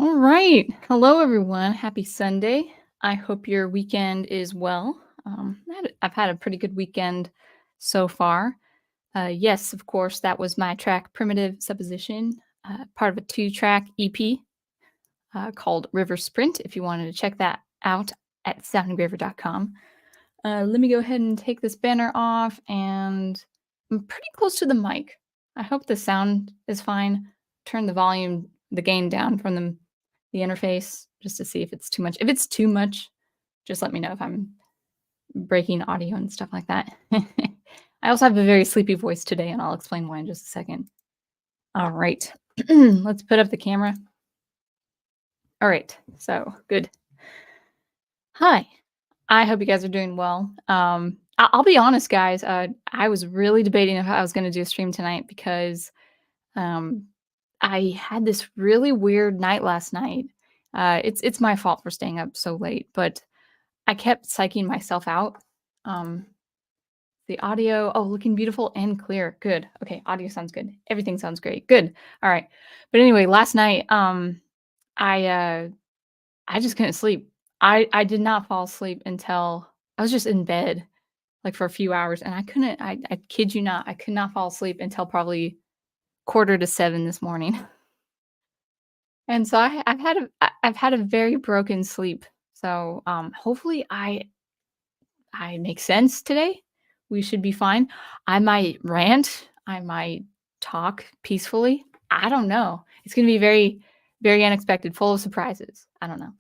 All right. Hello, everyone. Happy Sunday. I hope your weekend is well. I've had a pretty good weekend so far. Yes, of course, that was my track Primitive Supposition, part of a two-track EP called River Sprint. If you wanted to check that out at soundengraver.com. Let me go ahead and take this banner off, and I'm pretty close to the mic. I hope the sound is fine. Turn the volume, the gain down from the interface just to see if it's too much. If it's too much, just let me know if I'm breaking audio and stuff like that. I also have a very sleepy voice today, and I'll explain why in just a second. All right. Let's put up the camera. All right. So good. Hi. I hope you guys are doing well. I'll be honest, guys. I was really debating if I was going to do a stream tonight because um, I had this really weird night last night. It's my fault for staying up so late, but I kept psyching myself out. Um, the audio, oh, looking beautiful and clear. Good. Okay, audio sounds good. Everything sounds great. Good. All right. But anyway, last night, I I just couldn't sleep. I did not fall asleep until I was just in bed like for a few hours, and I couldn't. I kid you not, I could not fall asleep until probably quarter to 7 this morning. And so I've had a very broken sleep. So hopefully I make sense today. We should be fine. I might rant. I might talk peacefully. I don't know. It's gonna be very unexpected, full of surprises. I don't know.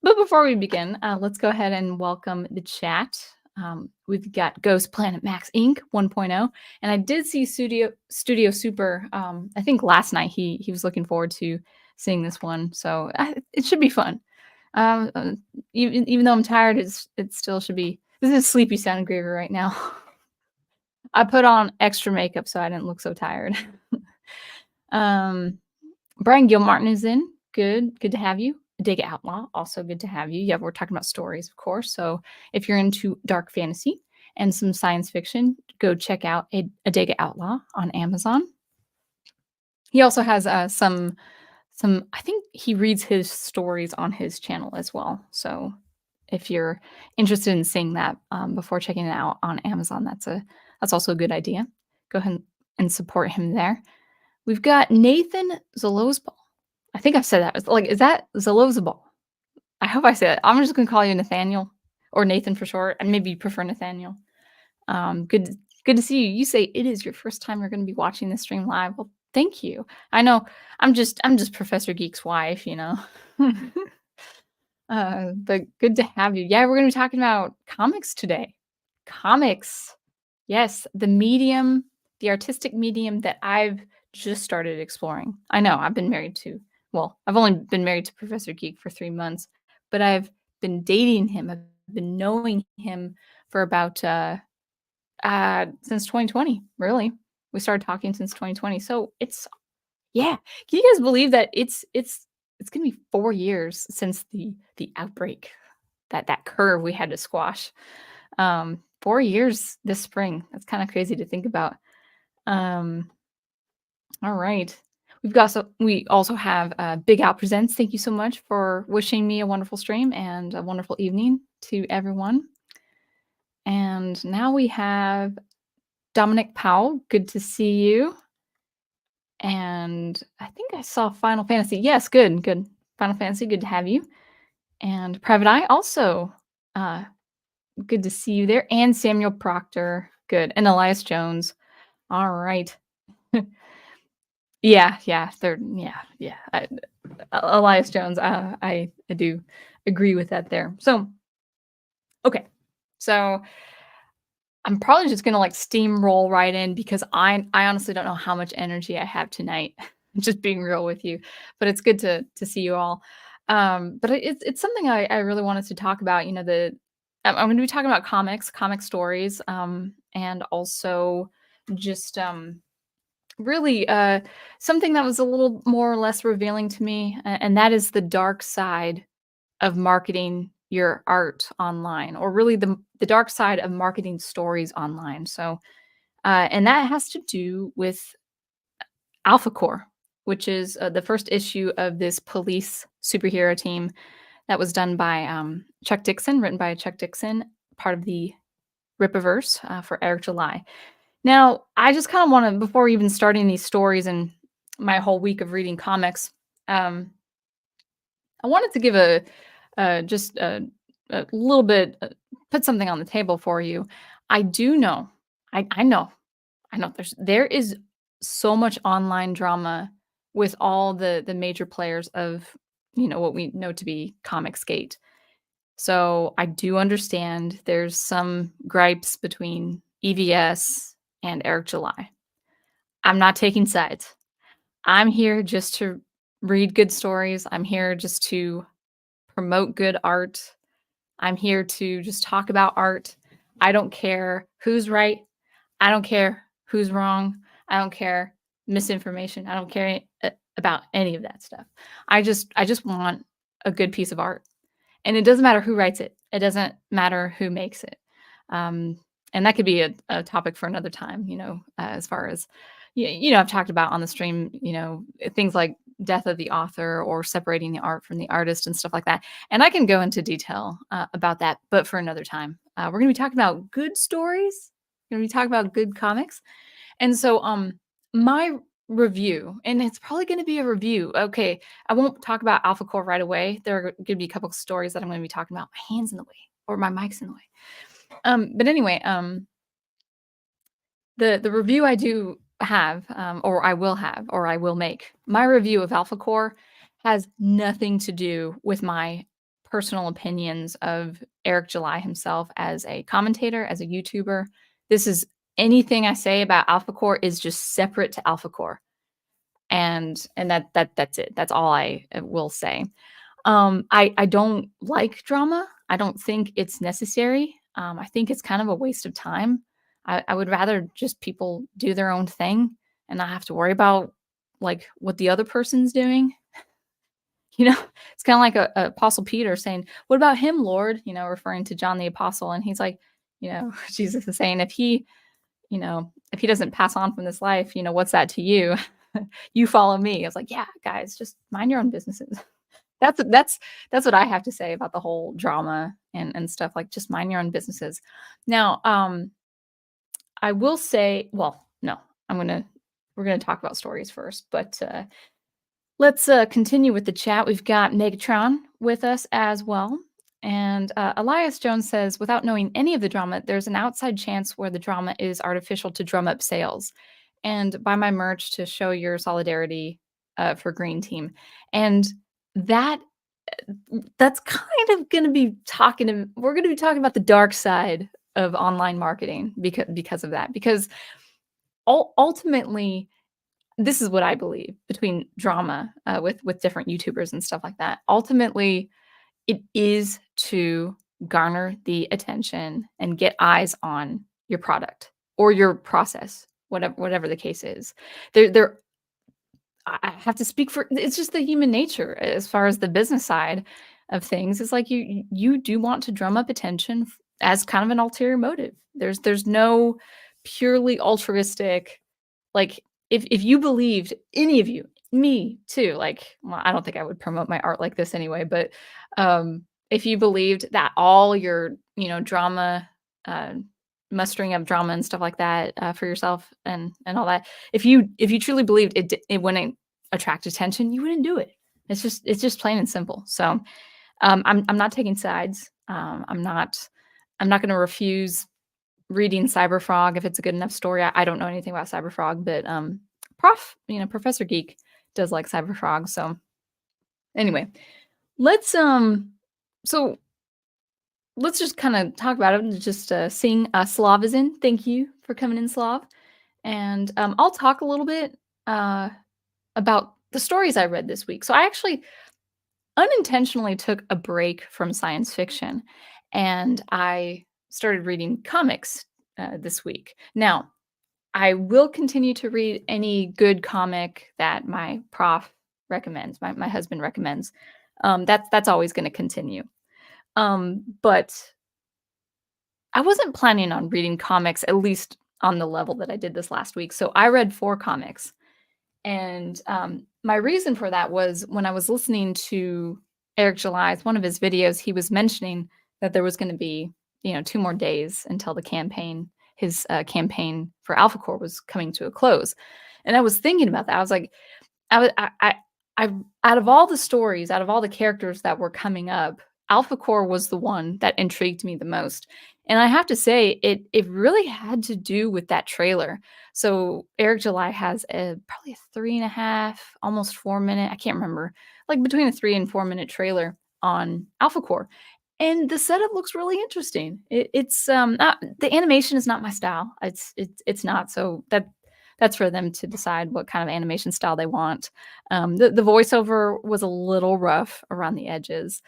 But before we begin, let's go ahead and welcome the chat. We've got Ghost Planet Max Inc. 1.0, and I did see Studio Super. I think last night he was looking forward to seeing this one, so it should be fun. Even though I'm tired, it still should be. This is sleepy sound engraver right now. I put on extra makeup so I didn't look so tired. Brian Gilmartin is in. Good to have you. Dig Outlaw, also good to have you. Yeah, we're talking about stories, of course. So if you're into dark fantasy and some science fiction, go check out a Dig Outlaw on Amazon. He also has some. I think he reads his stories on his channel as well. So if you're interested in seeing that before checking it out on Amazon, that's also a good idea. Go ahead and support him there. We've got Nathan Zalozbal. I think I've said that. Like, is that Zalozbal? I hope I said it. I'm just gonna call you Nathaniel or Nathan for short, and maybe you prefer Nathaniel. Good to see you. You say it is your first time you're gonna be watching this stream live. Well, thank you. I know I'm just Professor Geek's wife, you know. But good to have you. Yeah, we're gonna be talking about comics today. Comics. Yes, the medium, the artistic medium that I've just started exploring. I know I've been married to, well, I've only been married to Professor Geek for 3 months, but I've been dating him. I've been knowing him for about since 2020, really. We started talking since 2020. So it's yeah. Can you guys believe that it's gonna be 4 years since the outbreak, that curve we had to squash. 4 years this spring. That's kinda crazy to think about. Um, all right. We also have, Big Al Presents. Thank you so much for wishing me a wonderful stream and a wonderful evening to everyone. And now we have Dominic Powell. Good to see you. And I think I saw Final Fantasy. Yes, good. Final Fantasy, good to have you. And Private Eye, also good to see you there. And Samuel Proctor, good. And Elias Jones. All right. Yeah. They're yeah. Elias Jones. I do agree with that there. So okay. So I'm probably just gonna like steamroll right in because I honestly don't know how much energy I have tonight. Just being real with you, but it's good to see you all. But it's something I really wanted to talk about. You know, I'm going to be talking about comic stories, and also just really something that was a little more or less revealing to me, and that is the dark side of marketing your art online, or really the dark side of marketing stories online. So, and that has to do with Alphacore. which is the first issue of this police superhero team that was done by Chuck Dixon, written by Chuck Dixon, part of the Rippaverse for Eric July. Now, I just kind of want to, before even starting these stories and my whole week of reading comics, um, I wanted to give just a little bit, put something on the table for you. I do know, I know, there is so much online drama with all the major players of what we know to be Comicsgate. So I do understand there's some gripes between EVS and Eric July. I'm not taking sides. I'm here just to read good stories. I'm here just to promote good art. I'm here to just talk about art. I don't care who's right. I don't care who's wrong. I don't care misinformation. I don't care about any of that stuff. I just want a good piece of art. And it doesn't matter who writes it. It doesn't matter who makes it. Um, and that could be a topic for another time, as far as, I've talked about on the stream, things like death of the author or separating the art from the artist and stuff like that. And I can go into detail about that, but for another time. We're going to be talking about good stories. We're going to be talking about good comics. And so my review, and it's probably going to be a review. Okay, I won't talk about Alphacore right away. There are going to be a couple of stories that I'm going to be talking about. My hand's in the way, or my mic's in the way. But anyway, the review I do have, or I will have, or I will make, my review of Alphacore has nothing to do with my personal opinions of Eric July himself as a commentator, as a YouTuber. This is anything I say about Alphacore is just separate to Alphacore. And that's it. That's all I will say. I don't like drama. I don't think it's necessary. I think it's kind of a waste of time. I would rather just people do their own thing and not have to worry about like what the other person's doing. It's kind of like a Apostle Peter saying, "What about him, Lord?" Referring to John the Apostle, and he's like, Jesus is saying, if he doesn't pass on from this life, what's that to you? You follow me. I was like, yeah, guys, just mind your own businesses. That's what I have to say about the whole drama and stuff. Like, just mind your own businesses. Now, I will say, well, no, we're gonna talk about stories first, but let's continue with the chat. We've got Megatron with us as well. And Elias Jones says, without knowing any of the drama, there's an outside chance where the drama is artificial to drum up sales. And buy my merch to show your solidarity for Green Team. And that that's kind of going to be we're going to be talking about the dark side of online marketing because of that. Because ultimately, this is what I believe between drama with different YouTubers and stuff like that. Ultimately, it is to garner the attention and get eyes on your product or your process, whatever the case is. There I have to speak for, it's just the human nature as far as the business side of things. It's like you do want to drum up attention as kind of an ulterior motive. There's no purely altruistic, like if you believed, any of you, me too, like, well, I don't think I would promote my art like this anyway, but if you believed that all your drama, mustering up drama and stuff like that for yourself and all that, if you truly believed it wouldn't attract attention, you wouldn't do it. It's just plain and simple. So I'm not taking sides. I'm not going to refuse reading Cyberfrog if it's a good enough story. I don't know anything about Cyberfrog, but Professor Geek does like Cyberfrog. So anyway, let's so let's just kind of talk about it and just sing Slav is in. Thank you for coming in, Slav. And I'll talk a little bit about the stories I read this week. So I actually unintentionally took a break from science fiction and I started reading comics this week. Now, I will continue to read any good comic that my prof recommends, my husband recommends. That's always going to continue. But I wasn't planning on reading comics, at least on the level that I did this last week. So I read 4 comics. And my reason for that was when I was listening to Eric July's one of his videos, he was mentioning that there was gonna be, 2 more days until the campaign his, campaign for Alphacore was coming to a close, and I was thinking about that. I was like, I wa I out of all the stories, out of all the characters that were coming up, Alphacore was the one that intrigued me the most, and I have to say it really had to do with that trailer. So, Eric July has probably a 3.5, almost 4 minute, I can't remember, like between a 3 and 4 minute trailer on Alphacore, and the setup looks really interesting. It's, not the animation is not my style. It's not, so that's for them to decide what kind of animation style they want. The voiceover was a little rough around the edges,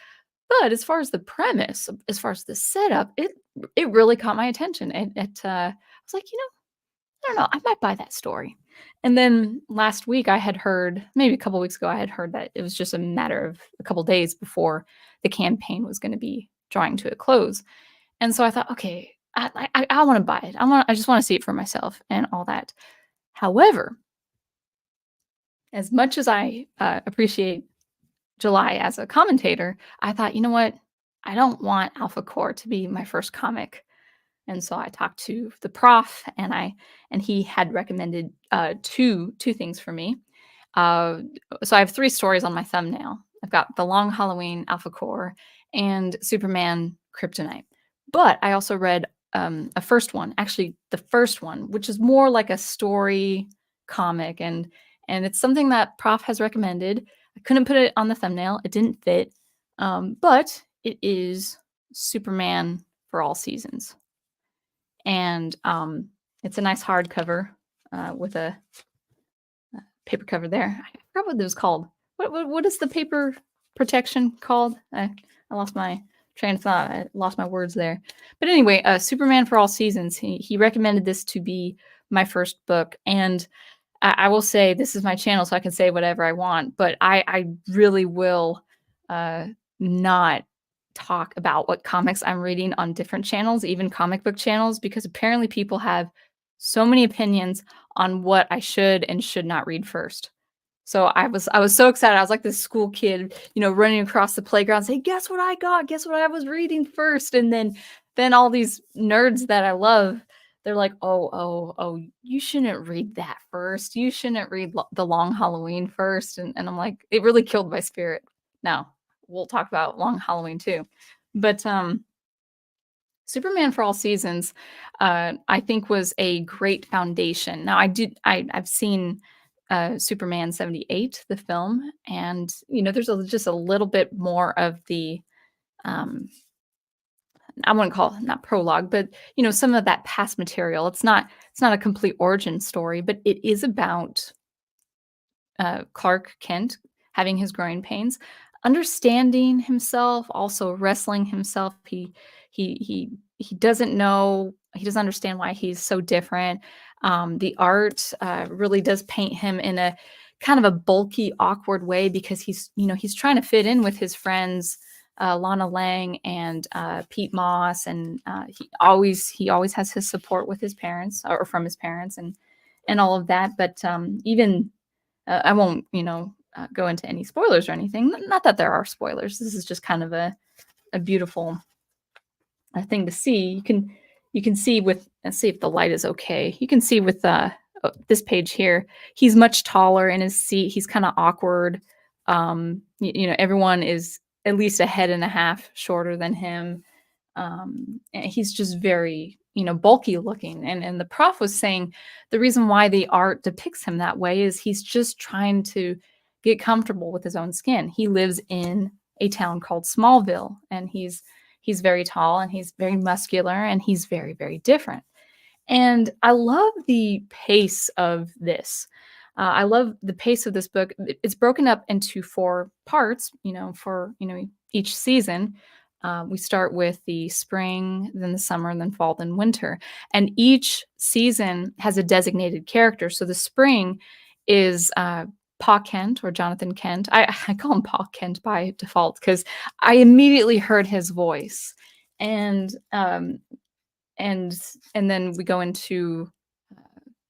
but as far as the premise, as far as the setup, it really caught my attention. I was like, I don't know, I might buy that story. And then last week, I had heard, maybe a couple weeks ago, I had heard that it was just a matter of a couple days before the campaign was going to be drawing to a close. And so I thought, okay, I want to buy it. I just want to see it for myself and all that. However, as much as I appreciate July as a commentator, I thought, you know what? I don't want Alphacore to be my first comic. And so I talked to the prof, and he had recommended two things for me. Uh, so I have three stories on my thumbnail. I've got The Long Halloween, Alphacore, and Superman Kryptonite. But I also read a first one, actually the first one, which is more like a story comic, and it's something that prof has recommended. I couldn't put it on the thumbnail; it didn't fit, but it is Superman for All Seasons, and it's a nice hardcover with a paper cover there. I forgot what it was called. What is the paper protection called? I lost my train of thought. I lost my words there. But anyway, Superman for All Seasons. He recommended this to be my first book, and I will say this is my channel, so I can say whatever I want. But I really will uh, not talk about what comics I'm reading on different channels, even comic book channels, because apparently people have so many opinions on what I should and should not read first. So I was so excited. I was like this school kid, running across the playground saying, "Guess what I got? Guess what I was reading first?" And then all these nerds that I love, they're like, "Oh, oh, oh, you shouldn't read that first. You shouldn't read The Long Halloween first." And I'm like, it really killed my spirit. Now, we'll talk about Long Halloween too. But Superman for All Seasons, I think was a great foundation. Now I've seen Superman 78, the film, and there's just a little bit more of the um, I wouldn't call it not prologue, but some of that past material. It's not a complete origin story, but it is about Clark Kent having his growing pains, understanding himself, also wrestling himself. He doesn't know, he doesn't understand why he's so different. The art really does paint him in a kind of a bulky, awkward way because he's trying to fit in with his friends. Lana Lang and Pete Moss, and he always has his support with his parents or from his parents, and all of that. But even I won't, go into any spoilers or anything. Not that there are spoilers. This is just kind of a beautiful thing to see. You can see with, let's see if the light is okay. You can see with this page here, he's much taller in his seat. He's kind of awkward. Everyone is at least a head and a half shorter than him. And he's just very, bulky looking. And the prof was saying the reason why the art depicts him that way is he's just trying to get comfortable with his own skin. He lives in a town called Smallville, and he's very tall and he's very muscular and he's very, very different. And I love the pace of this. I love the pace of this book. It's broken up into 4 parts, for each season. We start with the spring, then the summer, and then fall, then winter. And each season has a designated character. So the spring is Pa Kent or Jonathan Kent. I call him Pa Kent by default because I immediately heard his voice. And and then we go into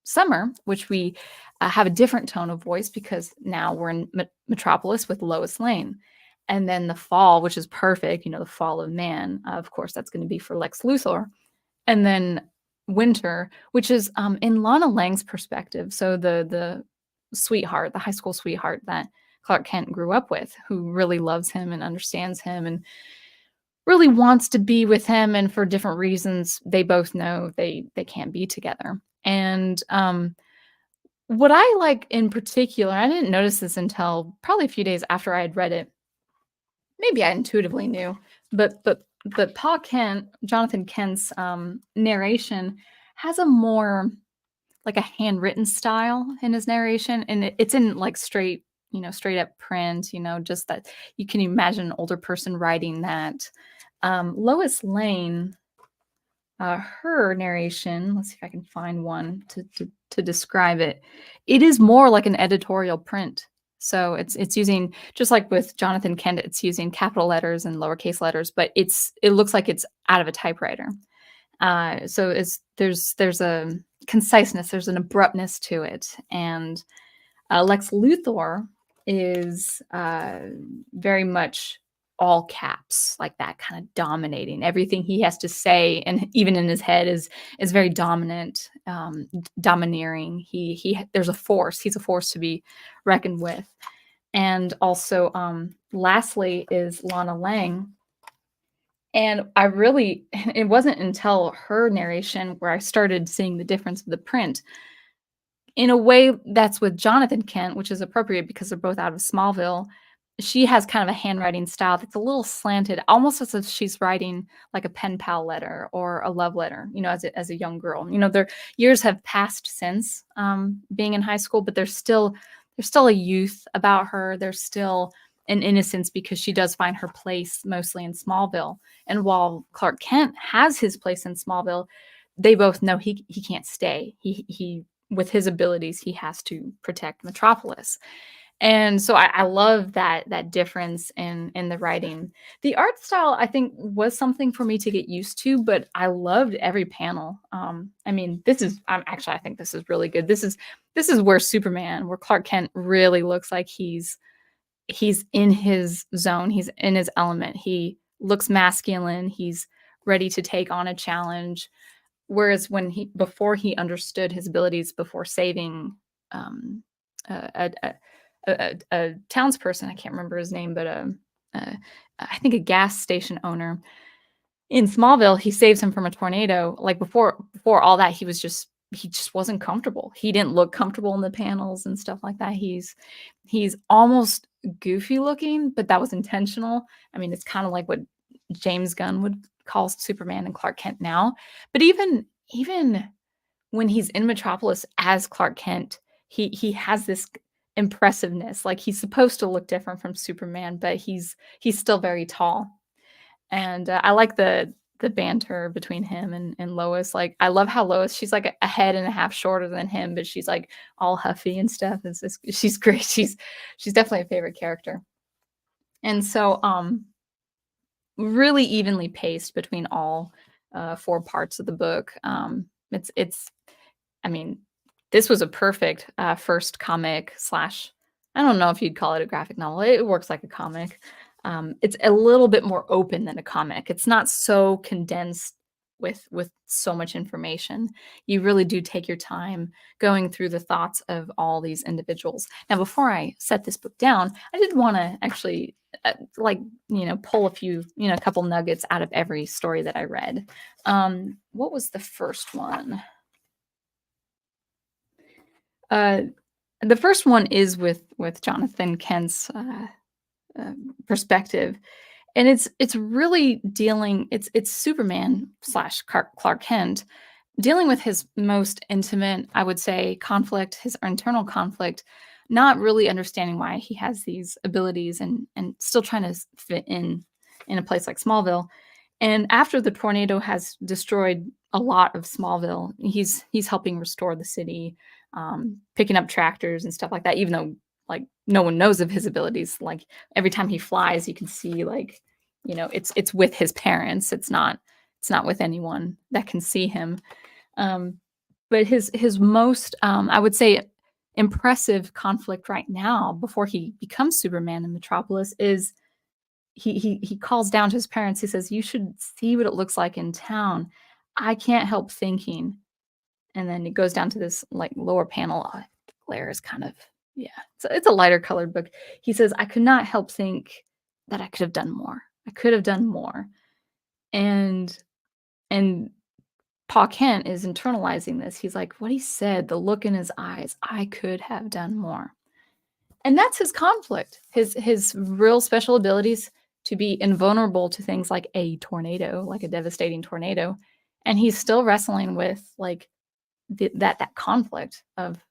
summer, which we have a different tone of voice because now we're in Metropolis with Lois Lane. And then the fall, which is perfect, the fall of man, of course, that's going to be for Lex Luthor. And then winter, which is in Lana Lang's perspective. So the sweetheart, the high school sweetheart that Clark Kent grew up with, who really loves him and understands him and really wants to be with him, and for different reasons, they both know they can't be together. And what I like in particular, I didn't notice this until probably a few days after I had read it. Maybe I intuitively knew, but Paul Kent, Jonathan Kent's narration has a more like a handwritten style in his narration, and it's in like straight, straight up print, just that you can imagine an older person writing that. Lois Lane, her narration, let's see if I can find one to describe it. It is more like an editorial print. So it's using, just like with Jonathan Kent, it's using capital letters and lowercase letters, but it looks like it's out of a typewriter. So there's a conciseness, there's an abruptness to it, and Lex Luthor is very much all caps, like that, kind of dominating everything he has to say, and even in his head is very dominant, domineering. There's a force. He's a force to be reckoned with. And also, lastly, is Lana Lang. And it wasn't until her narration where I started seeing the difference of the print. In a way, that's with Jonathan Kent, which is appropriate because they're both out of Smallville. She has kind of a handwriting style that's a little slanted, almost as if she's writing like a pen pal letter or a love letter, as a young girl. Their years have passed since being in high school, but there's still a youth about her. There's still an innocence because she does find her place mostly in Smallville. And while Clark Kent has his place in Smallville, they both know he can't stay. He with his abilities, he has to protect Metropolis. And so I love that difference in the writing. The art style, I think, was something for me to get used to, but I loved every panel. I mean, I think this is really good. This is where where Clark Kent really looks like he's in his zone. He's in his element. He looks masculine. He's ready to take on a challenge. Whereas before he understood his abilities, before saving a townsperson, I can't remember his name, but I think a gas station owner in Smallville, he saves him from a tornado. Like before all that, he just wasn't comfortable. He didn't look comfortable in the panels and stuff like that. He's almost goofy looking, but that was intentional. I mean, it's kind of like what James Gunn would call Superman and Clark Kent now. But even when he's in Metropolis as Clark Kent, he has this impressiveness. Like he's supposed to look different from Superman, but he's still very tall. And I like the banter between him and Lois. Like I love how Lois, she's like a head and a half shorter than him, but she's like all huffy and stuff. She's great. She's definitely a favorite character. And so really evenly paced between all 4 parts of the book. I mean, this was a perfect first comic / I don't know if you'd call it a graphic novel. It works like a comic. It's a little bit more open than a comic. It's not so condensed with so much information. You really do take your time going through the thoughts of all these individuals. Now, before I set this book down, I did want to actually pull a couple nuggets out of every story that I read. What was the first one? The first one is with Jonathan Kent's perspective, and it's really dealing. It's Superman / Clark Kent dealing with his most intimate, I would say, conflict, his internal conflict, not really understanding why he has these abilities and still trying to fit in a place like Smallville. And after the tornado has destroyed a lot of Smallville, he's helping restore the city, picking up tractors and stuff like that, even though like no one knows of his abilities. Like every time he flies, you can see like, it's with his parents. It's not with anyone that can see him. But his most, I would say, impressive conflict right now before he becomes Superman in Metropolis is he calls down to his parents. He says, "You should see what it looks like in town. I can't help thinking." And then it goes down to this, like, lower panel. The glare is kind of, yeah, it's a lighter colored book. He says, "I could not help think that I could have done more. I could have done more." And and Pa Kent is internalizing this. He's like, what he said, the look in his eyes, "I could have done more." And that's his conflict. His real special abilities to be invulnerable to things like a tornado, like a devastating tornado. And he's still wrestling with, like, that conflict of,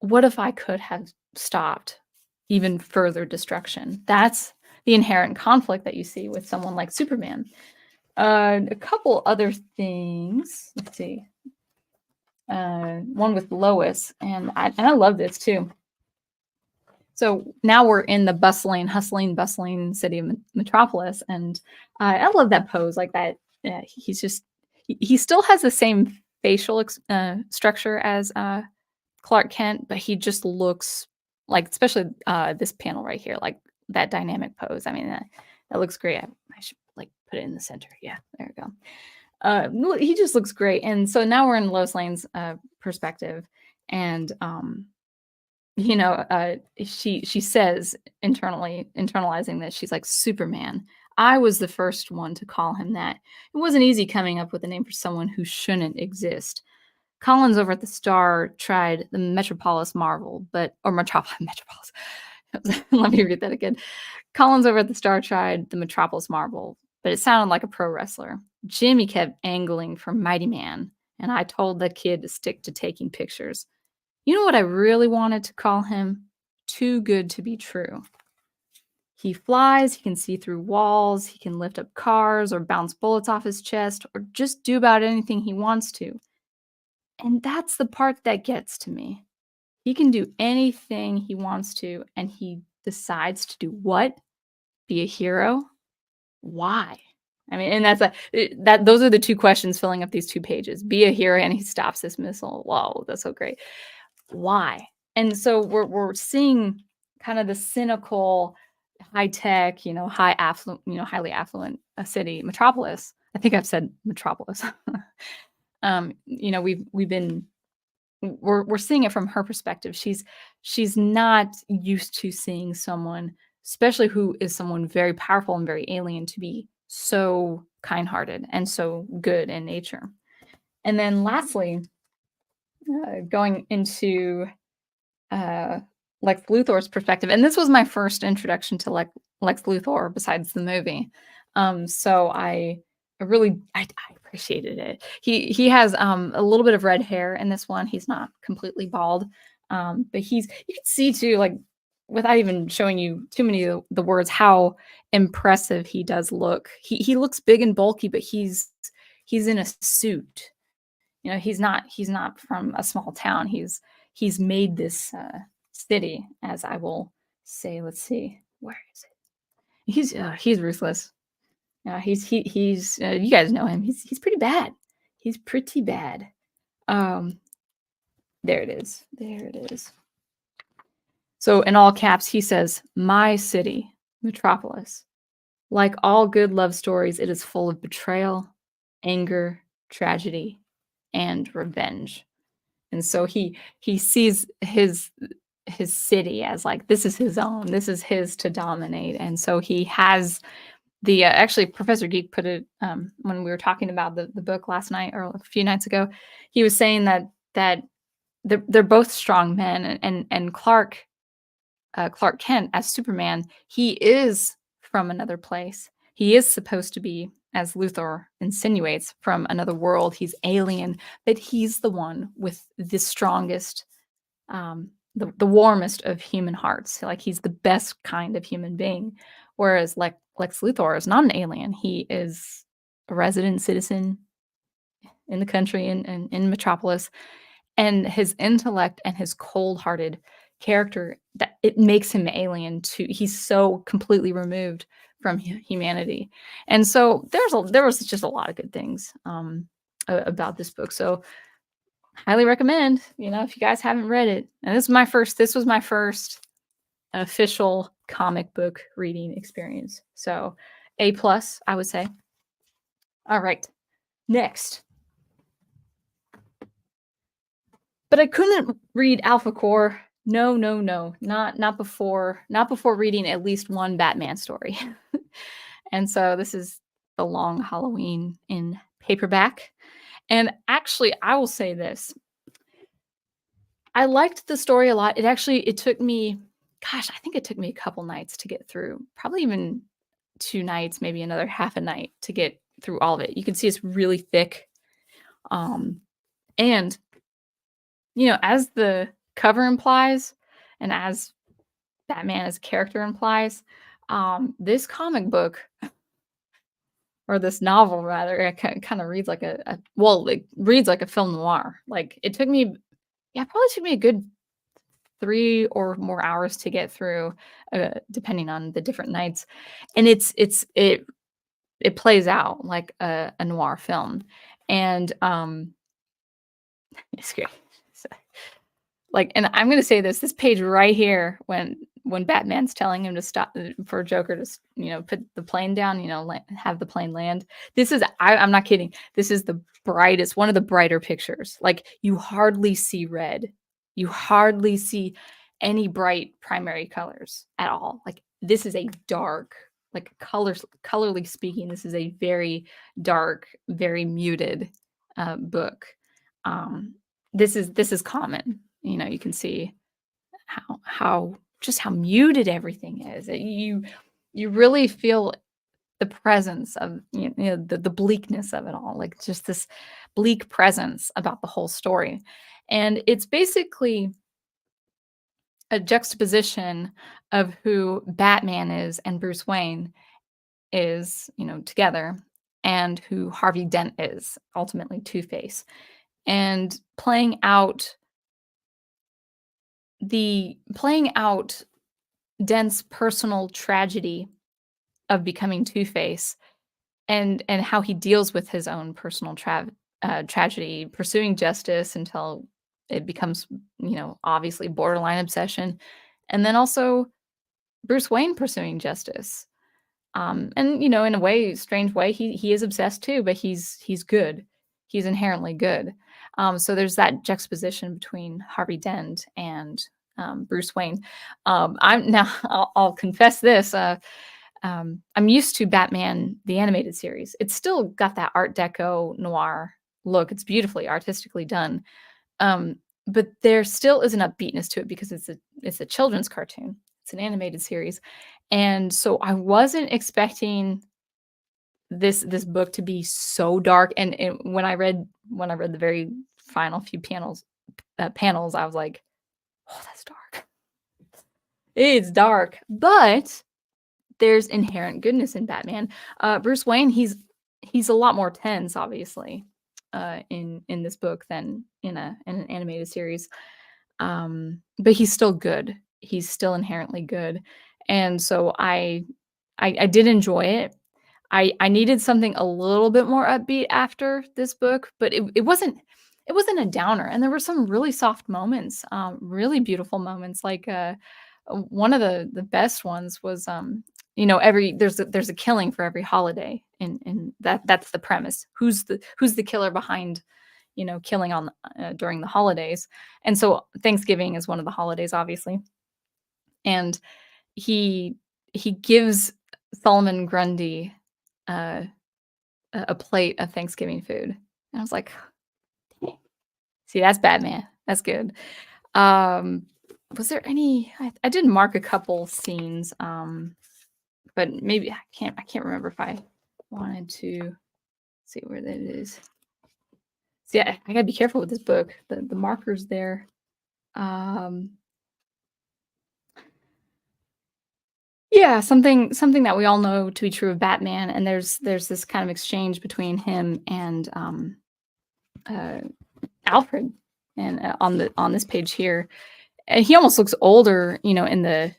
what if I could have stopped even further destruction? That's the inherent conflict that you see with someone like Superman. A couple other things. Let's see. One with Lois, and I love this too. So now we're in the bustling, hustling, bustling city of Metropolis, and I love that pose, like that. He's just he still has the same facial structure as Clark Kent, but he just looks like, especially this panel right here, like that dynamic pose. I mean, that looks great. I should, like, put it in the center. Yeah, there we go. He just looks great. And so now we're in Lois Lane's perspective, and she says, internalizing this, she's like, "Superman. I was the first one to call him that. It wasn't easy coming up with a name for someone who shouldn't exist. Collins over at the Star tried the Metropolis Marvel, but or Metropolis. Let me read that again. Collins over at the Star tried the Metropolis Marvel, but it sounded like a pro wrestler. Jimmy kept angling for Mighty Man, and I told the kid to stick to taking pictures. You know what I really wanted to call him? Too good to be true. He flies, he can see through walls, he can lift up cars or bounce bullets off his chest or just do about anything he wants to. And that's the part that gets to me. He can do anything he wants to, and he decides to do what? Be a hero? Why? I mean, and that those are the two questions filling up these 2 pages. Be a hero, and he stops this missile. Whoa, that's so great. Why? And so we're seeing kind of the cynical, high tech, high affluent, highly affluent city, Metropolis. I think I've said Metropolis. We've been we're seeing it from her perspective. She's not used to seeing someone, especially who is someone very powerful and very alien, to be so kind-hearted and so good in nature. And then lastly, going into Lex Luthor's perspective, and this was my first introduction to Lex Luthor besides the movie. So I appreciated it. He has a little bit of red hair in this one. He's not completely bald, but you can see too, like, without even showing you too many of the words, how impressive he does look. He looks big and bulky, but he's in a suit. He's not from a small town. He's made this city, as I will say. Let's see, where is it? He's ruthless. He's you guys know him. He's pretty bad. He's pretty bad. Um, there it is. There it is. So in all caps, he says, "My city, Metropolis. Like all good love stories, it is full of betrayal, anger, tragedy, and revenge." And so he sees his city as, like, this is his own. This is his to dominate. And so he has the actually, Professor Geek put it, when we were talking about the book last night or a few nights ago. He was saying that they're both strong men, and Clark Kent as Superman, he is from another place. He is supposed to be, as Luthor insinuates, from another world. He's alien, but he's the one with the strongest, the warmest of human hearts. Like, he's the best kind of human being. Whereas, like, Lex Luthor is not an alien. He is a resident citizen in the country, in Metropolis, and his intellect and his cold-hearted character, that it makes him alien to. He's so completely removed from humanity. And so there was just a lot of good things about this book. So highly recommend, if you guys haven't read it. And this was my first official comic book reading experience. So A plus, I would say. All right. Next. But I couldn't read Alphacore. No, no, no. Not before reading at least one Batman story. And so this is The Long Halloween in paperback. And actually, I will say this. I liked the story a lot. It took me, gosh, I think it took me a couple nights to get through. Probably even 2 nights, maybe another half a night to get through all of it. You can see it's really thick. And as the cover implies, and as Batman as a character implies, this comic book, or this novel rather, it kind of reads like it reads like a film noir. Like it took me, yeah, it probably took me a good 3 or more hours to get through, depending on the different nights, and it plays out like a noir film, and it's great. Like, and I'm gonna say this page right here, when Batman's telling him to stop, for Joker to put the plane down, have the plane land. I'm not kidding. This is one of the brighter pictures. Like you hardly see red, you hardly see any bright primary colors at all. Like this is a dark, like colorly speaking, this is a very dark, very muted book. This is common. You can see how muted everything is. You really feel the presence of the bleakness of it all, like just this bleak presence about the whole story. And it's basically a juxtaposition of who Batman is and Bruce Wayne is, together, and who Harvey Dent is, ultimately Two-Face. And playing out Dent's personal tragedy of becoming Two-Face, and how he deals with his own personal tragedy, pursuing justice until it becomes, obviously borderline obsession, and then also Bruce Wayne pursuing justice. And in a strange way, he is obsessed too, but he's good. He's inherently good. So there's that juxtaposition between Harvey Dent and Bruce Wayne. I'll confess this. I'm used to Batman the animated series. It's still got that Art Deco noir look. It's beautifully artistically done, but there still is an upbeatness to it because it's a children's cartoon. It's an animated series, and so I wasn't expecting this book to be so dark. And when I read the very final few panels, I was like, "Oh, that's dark." It's dark, but there's inherent goodness in Batman. Bruce Wayne, he's a lot more tense, obviously, in this book than in an animated series. But he's still good. He's still inherently good, and so I did enjoy it. I needed something a little bit more upbeat after this book, but it wasn't a downer, and there were some really soft moments, really beautiful moments. Like one of the best ones was there's a killing for every holiday, and that's the premise. Who's the killer behind killing on during the holidays? And so Thanksgiving is one of the holidays, obviously, and he gives Solomon Grundy a plate of Thanksgiving food. And I was like, see, that's Batman. That's good. Was there any? I did mark a couple scenes, but maybe I can't remember if I wanted to see where that is. See, I gotta be careful with this book. The markers there. Yeah, something that we all know to be true of Batman, and there's this kind of exchange between him and Alfred, and on this page here, and he almost looks older, in the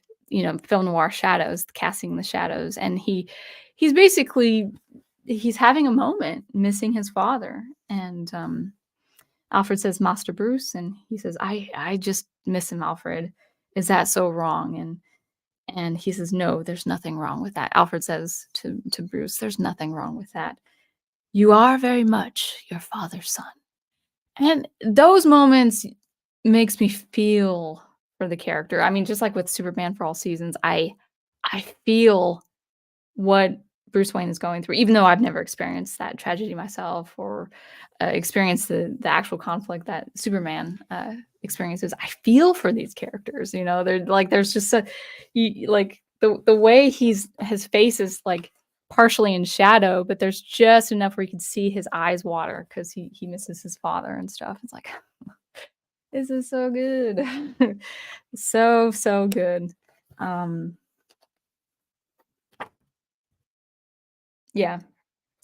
film noir shadows, casting the shadows, and he's basically having a moment, missing his father, and Alfred says, "Master Bruce," and he says, "I just miss him, Alfred. Is that so wrong?" And he says, "No, there's nothing wrong with that." Alfred says to Bruce, "There's nothing wrong with that. You are very much your father's son." And those moments makes me feel for the character. I mean, just like with Superman for All Seasons, I feel what Bruce Wayne is going through, even though I've never experienced that tragedy myself or experienced the actual conflict that Superman experiences. I feel for these characters. You know, they're like there's just a like the way his face is like partially in shadow, but there's just enough where you can see his eyes water because he misses his father and stuff. It's like this is so good, so good. Um, yeah,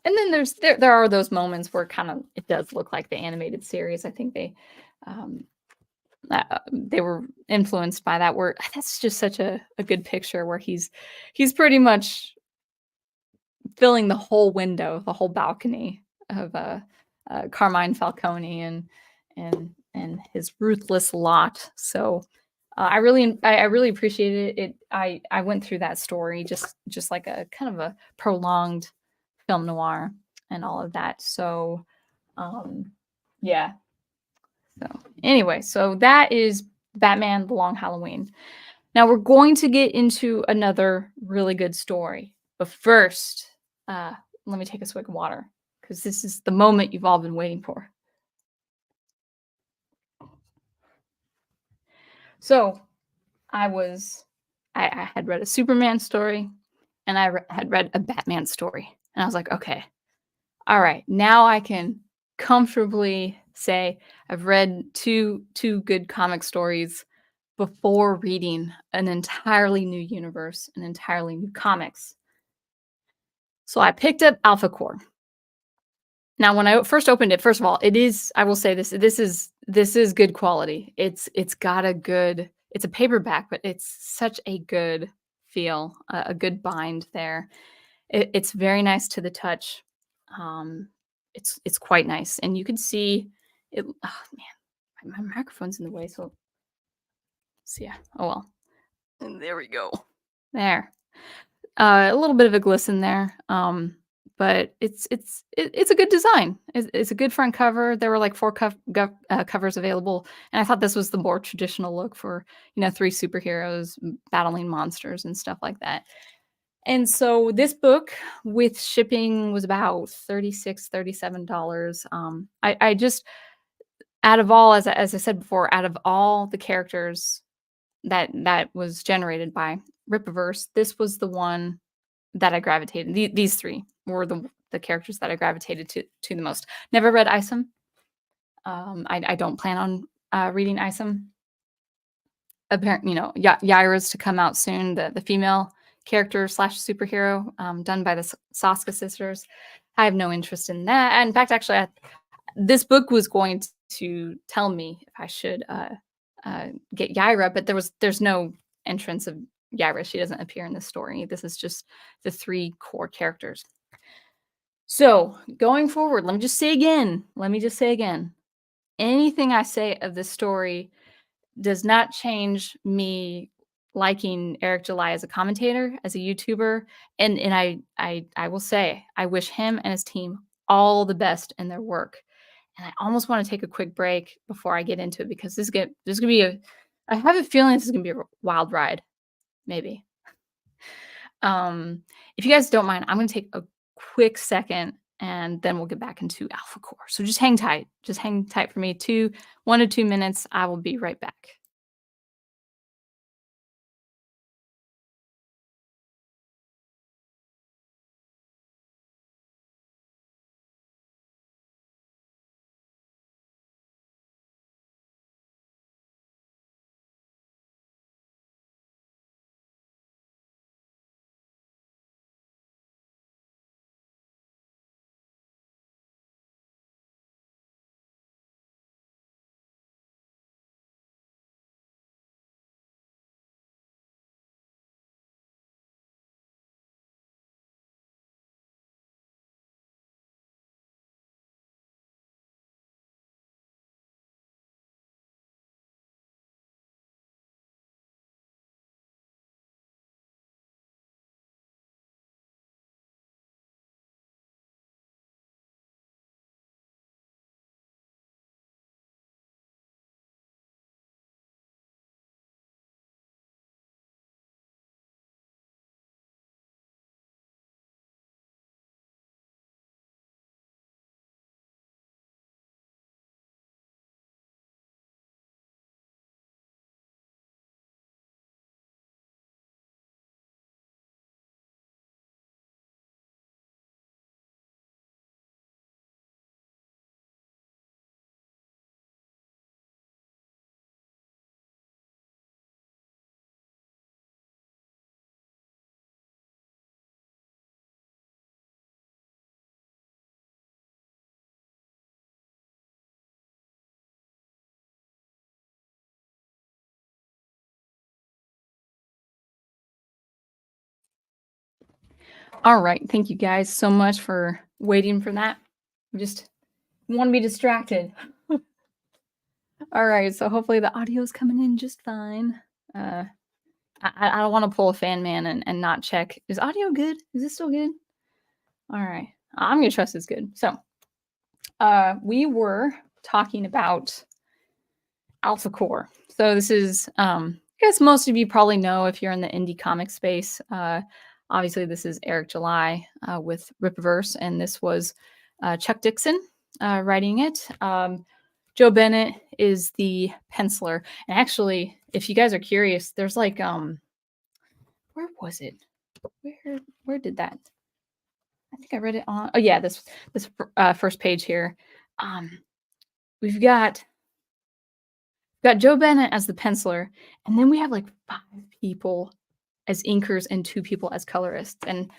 and then there are those moments where kind of it does look like the animated series. I think um, they were influenced by that. Where that's just such a good picture where he's pretty much filling the whole window, the whole balcony of Carmine Falcone and his ruthless lot. So I really appreciated it. I went through that story just like a kind of a prolonged film noir and all of that. So yeah. So anyway, so that is Batman: The Long Halloween. Now we're going to get into another really good story, but first, uh, let me take a swig of water because this is the moment you've all been waiting for. So I was, I had read a Superman story, and had read a Batman story, and I was like, okay, all right, now I can comfortably say I've read two good comic stories before reading an entirely new universe, an entirely new comics. So I picked up Alphacore. Now, when I first opened it, first of all, it is I will say this is good quality. It's got a good it's a paperback, but it's such a good feel, a good bind there. It's very nice to the touch. Um, it's quite nice, and you can see it. Oh man, my microphone's in the way, so yeah. Oh well. And there we go. There. A little bit of a glisten there, but it's a good design. It's a good front cover. There were like 4 covers available, and I thought this was the more traditional look for, 3 superheroes battling monsters and stuff like that. And so this book with shipping was about $37. I just out of all, as I said before, out of all the characters that was generated by Rippaverse, this was the one that I gravitated these 3 were the characters that I gravitated to the most. Never read Isom. I don't plan on, reading Isom. Apparent Yaira's to come out soon, the female character/superhero, slash superhero, done by the Saska sisters. I have no interest in that. And in fact, actually, this book was going to tell me if I should, get Yaira, but there's no entrance of Yaira. She doesn't appear in the story. This is just the 3 core characters. So going forward, let me just say again, anything I say of this story does not change me liking Eric July as a commentator, as a YouTuber, and I will say I wish him and his team all the best in their work. And I almost want to take a quick break before I get into it because this is gonna be a I have a feeling this is gonna be a wild ride, maybe. Um, if you guys don't mind, I'm gonna take a quick second and then we'll get back into Alphacore. So just hang tight. Just hang tight for me. 1 to 2 minutes. I will be right back. All right. Thank you guys so much for waiting for that. Just want to be distracted. All right. So hopefully the audio is coming in just fine. Uh, I don't want to pull a fan man and not check. Is audio good? Is it still good? All right. I'm going to trust it's good. So we were talking about Alphacore. So this is, I guess most of you probably know if you're in the indie comic space. Obviously, this is Eric July with Rippaverse, and this was Chuck Dixon writing it. Joe Bennett is the penciler, and actually, if you guys are curious, there's like, where was it? Where did that? I think I read it on. Oh yeah, this first page here. Um, we've got Joe Bennett as the penciler, and then we have like 5 people as inkers and 2 people as colorists. And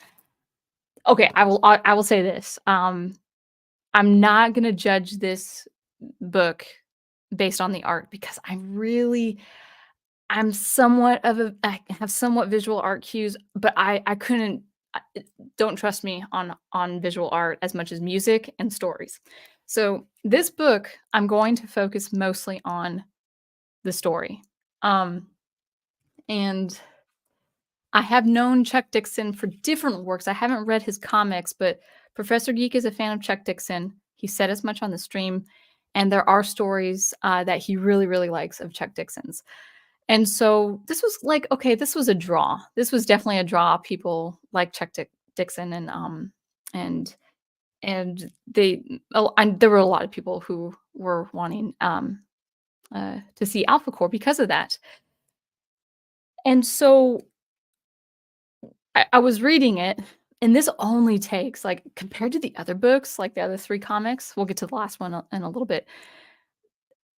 okay, I will say this. I'm not gonna judge this book based on the art because I have somewhat visual art cues, but I couldn't don't trust me on visual art as much as music and stories. So this book, I'm going to focus mostly on the story. Um, and I have known Chuck Dixon for different works. I haven't read his comics, but Professor Geek is a fan of Chuck Dixon. He said as much on the stream, and there are stories that he really, really likes of Chuck Dixon's. And so this was like, okay, this was a draw. This was definitely a draw. People like Dixon, and and there were a lot of people who were wanting to see Alphacore because of that. And so I was reading it, and this only takes, like, compared to the other books, like the other 3 comics, we'll get to the last one in a little bit.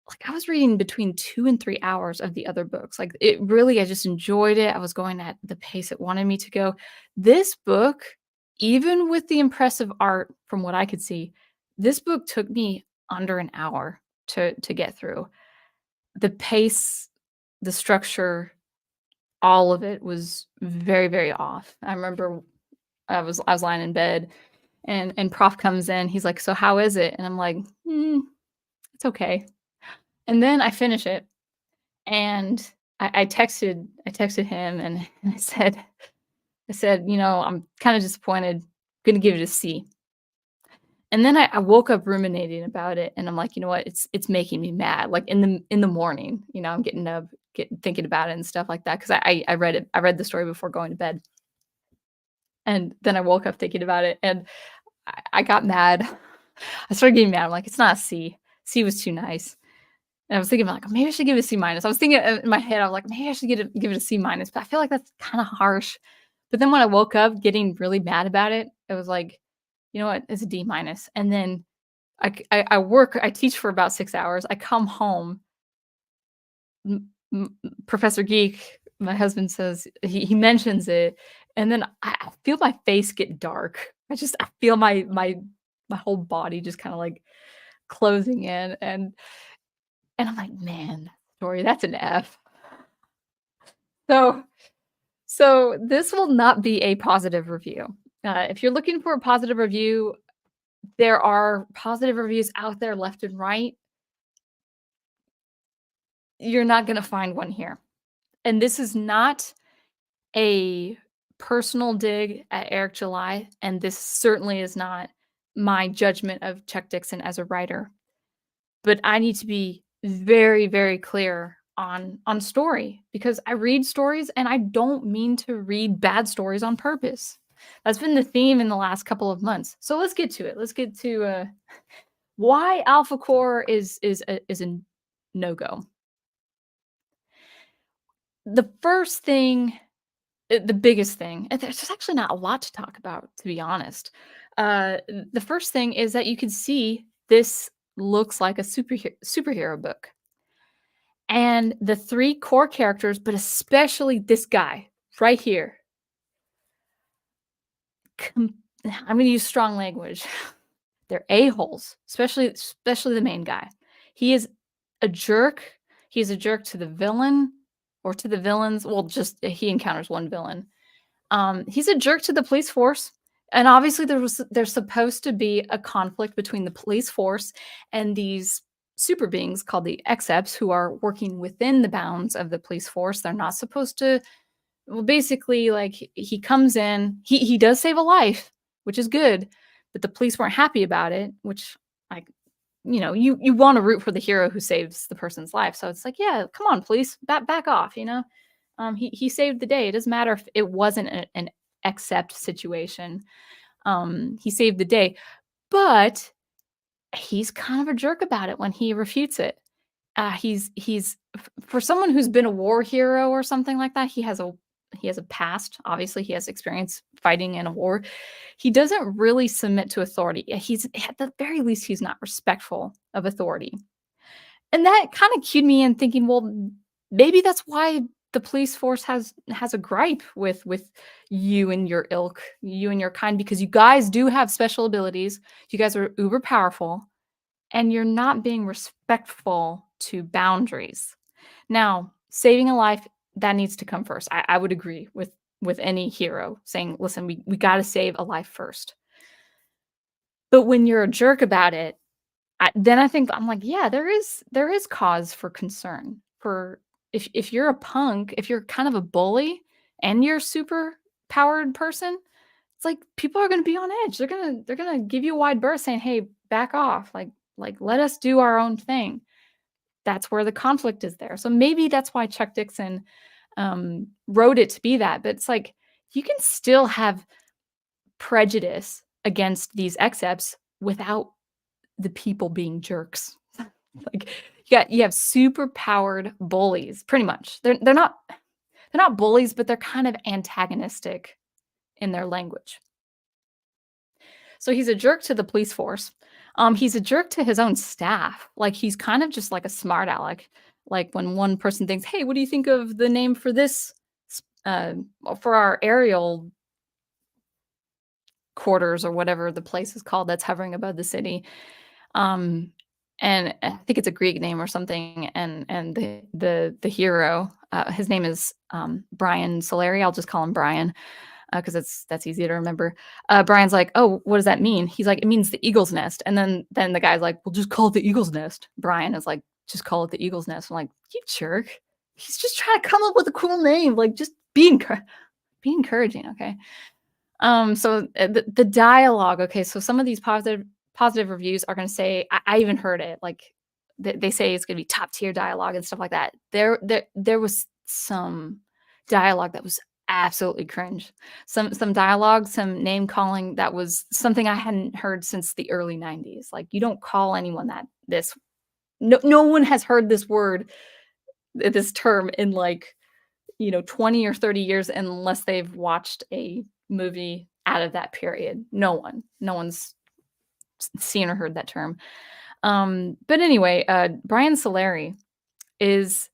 Like, I was reading between 2 and 3 hours of the other books. Like, it really I just enjoyed it. I was going at the pace it wanted me to go. This book, even with the impressive art from what I could see, this book took me under an hour to get through. The pace, the structure, all of it was very, very off. I remember I was lying in bed and Prof comes in. He's like, "So how is it?" And I'm like, it's okay." And then I finish it, and I texted him and I said, "You know, I'm kind of disappointed. Gonna give it a C." And then I woke up ruminating about it, and I'm like, "You know what? It's making me mad." Like in the morning, I'm getting up, thinking about it and stuff like that because I read it. I read the story before going to bed, and then I woke up thinking about it, and I got mad. I started getting mad. I'm like, "It's not a C. C was too nice." And I was thinking like, "Maybe I should give it a C minus." I was thinking in my head, I was like, "Maybe I should give it a C minus," but I feel like that's kinda harsh. But then when I woke up getting really mad about it, it was like, "You know what? It's a D minus." And then I teach for about 6 hours. I come home, Professor Geek, my husband says he mentions it, and then I feel my face get dark. I feel my whole body just kinda, like, closing in, and I'm like, "Man, that story, that's an F." So so this will not be a positive review. If you're looking for a positive review, there are positive reviews out there left and right. You're not gonna find one here. And this is not a personal dig at Eric July, and this certainly is not my judgment of Chuck Dixon as a writer. But I need to be very, very clear on story because I read stories and I don't mean to read bad stories on purpose. That's been the theme in the last couple of months. So let's get to it. Let's get to why Alphacore is a no go. The first thing, the biggest thing, and there's actually not a lot to talk about, to be honest. The first thing is that you can see this looks like a superhero book. And the 3 core characters, but especially this guy right here, com I'm gonna use strong language. They're a-holes, especially the main guy. He is a jerk. He's a jerk to the villain or to the villains. Well, just he encounters one villain. He's a jerk to the police force, and obviously there's supposed to be a conflict between the police force and these super beings called the Exeps who are working within the bounds of the police force. They're not supposed to. Well, basically, like he comes in, he does save a life, which is good, but the police weren't happy about it, which like you want to root for the hero who saves the person's life. So it's like, yeah, come on, police, back off, you know. He saved the day. It doesn't matter if it wasn't an accept situation. He saved the day, but he's kind of a jerk about it when he refutes it. For someone who's been a war hero or something like that, he has a past. Obviously, he has experience fighting in a war. He doesn't really submit to authority. He's at the very least, he's not respectful of authority. And that kind of cued me in thinking, well, maybe that's why the police force has a gripe with you and your ilk, you and your kind, because you guys do have special abilities. You guys are uber powerful, and you're not being respectful to boundaries. Now, saving a life, that needs to come first. I would agree with any hero saying, listen, we got to save a life first. But when you're a jerk about it, then I think I'm like, yeah, there is cause for concern. For if you're a punk, if you're kind of a bully and you're a super powered person, it's like people are going to be on edge. They're gonna give you a wide berth saying, "Hey, back off. Like let us do our own thing." That's where the conflict is there. So maybe that's why Chuck Dixon wrote it to be that. But it's like you can still have prejudice against these exeps without the people being jerks. Like you have super powered bullies, pretty much. They're not bullies, but they're kind of antagonistic in their language. So he's a jerk to the police force. He's a jerk to his own staff. Like he's kind of just like a smart aleck. Like when one person thinks, "Hey, what do you think of the name for this uh, for our aerial quarters or whatever the place is called that's hovering above the city?" Um, and I think it's a Greek name or something. And the hero, his name is Brian Solari. I'll just call him Brian because that's easy to remember. Brian's like, "Oh, what does that mean?" He's like, "It means the eagle's nest." And then the guy's like, "Well, just call it the eagle's nest." Brian is like, "Just call it the eagle's nest." I'm like, "You jerk." He's just trying to come up with a cool name. Like, just be encouraging, okay? So the dialogue, okay. So some of these positive reviews are going to say, I even heard it, like they say it's going to be top tier dialogue and stuff like that. There was some dialogue that was absolutely cringe. Some dialogue, some name calling that was something I hadn't heard since the early 90s. Like you don't call anyone this. No one has heard this word, this term in like 20 or 30 years unless they've watched a movie out of that period. No one's seen or heard that term. But anyway, Brian Solari is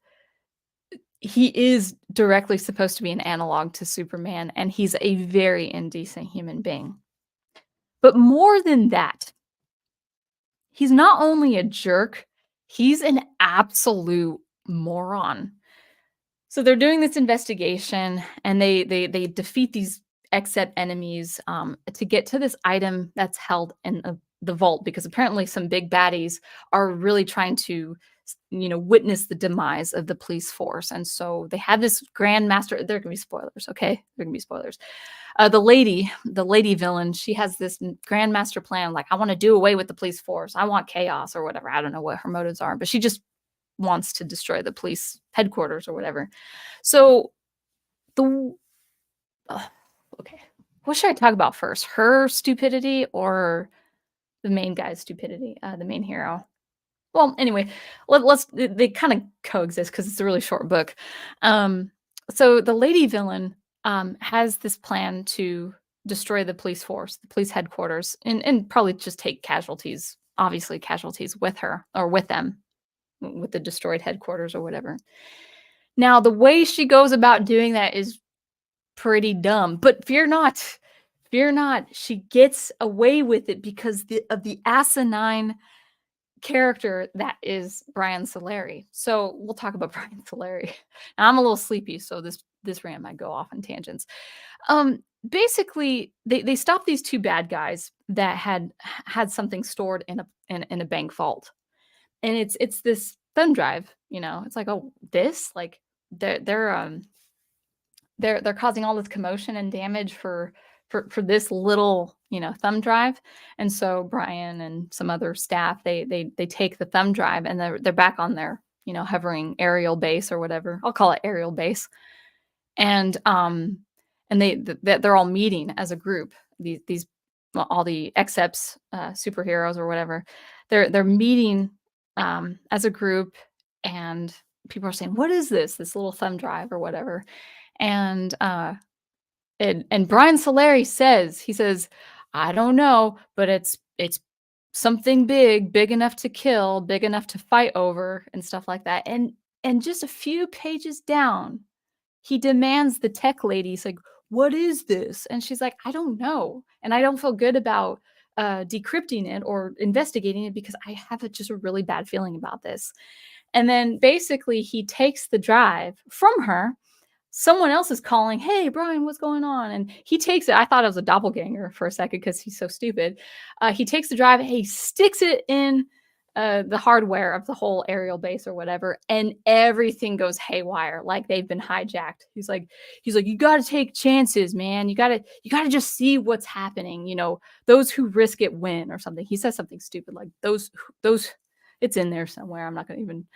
he is directly supposed to be an analog to Superman, and he's a very indecent human being. But more than that, he's not only a jerk, he's an absolute moron. So they're doing this investigation, and they defeat these except enemies to get to this item that's held in the vault, because apparently some big baddies are really trying to witness the demise of the police force. And so they have this grand master. There can be spoilers, okay? There can be spoilers. The lady villain, she has this grand master plan. Like, I want to do away with the police force. I want chaos or whatever. I don't know what her motives are, but she just wants to destroy the police headquarters or whatever. So the okay, what should I talk about first? Her stupidity or the main guy's stupidity? The main hero. Well, anyway, let's they kind of coexist because it's a really short book. So the lady villain has this plan to destroy the police force, the police headquarters, and probably just take casualties, obviously casualties with her or with them, with the destroyed headquarters or whatever. Now, the way she goes about doing that is pretty dumb, but fear not. Fear not. She gets away with it because of the asinine character that is Brian Solari. So we'll talk about Brian Solari. Now, I'm a little sleepy, so this rant might go off on tangents. Basically, they stopped these two bad guys that had something stored in a bank vault, and it's this thumb drive. It's like, oh, this like they're causing all this commotion and damage for this little thumb drive. And so Brian and some other staff, they take the thumb drive, and they're back on their hovering aerial base or whatever. I'll call it aerial base. And they're all meeting as a group. These well, all the XEPs, superheroes or whatever, they're meeting as a group, and people are saying, "What is this little thumb drive or whatever?" And Brian Solari says, "I don't know, but it's something big enough to kill, big enough to fight over, and stuff like that." And just a few pages down, he demands the tech lady. He's like, "What is this?" And she's like, "I don't know, and I don't feel good about decrypting it or investigating it because I have just a really bad feeling about this." And then basically, he takes the drive from her. Someone else is calling, "Hey, Brian, what's going on?" And he takes it. I thought it was a doppelganger for a second because he's so stupid. He takes the drive, he sticks it in the hardware of the whole aerial base or whatever, and everything goes haywire, like they've been hijacked. He's like, "You got to take chances, man. You got to just see what's happening. Those who risk it win," or something. He says something stupid like those. It's in there somewhere. I'm not going to even.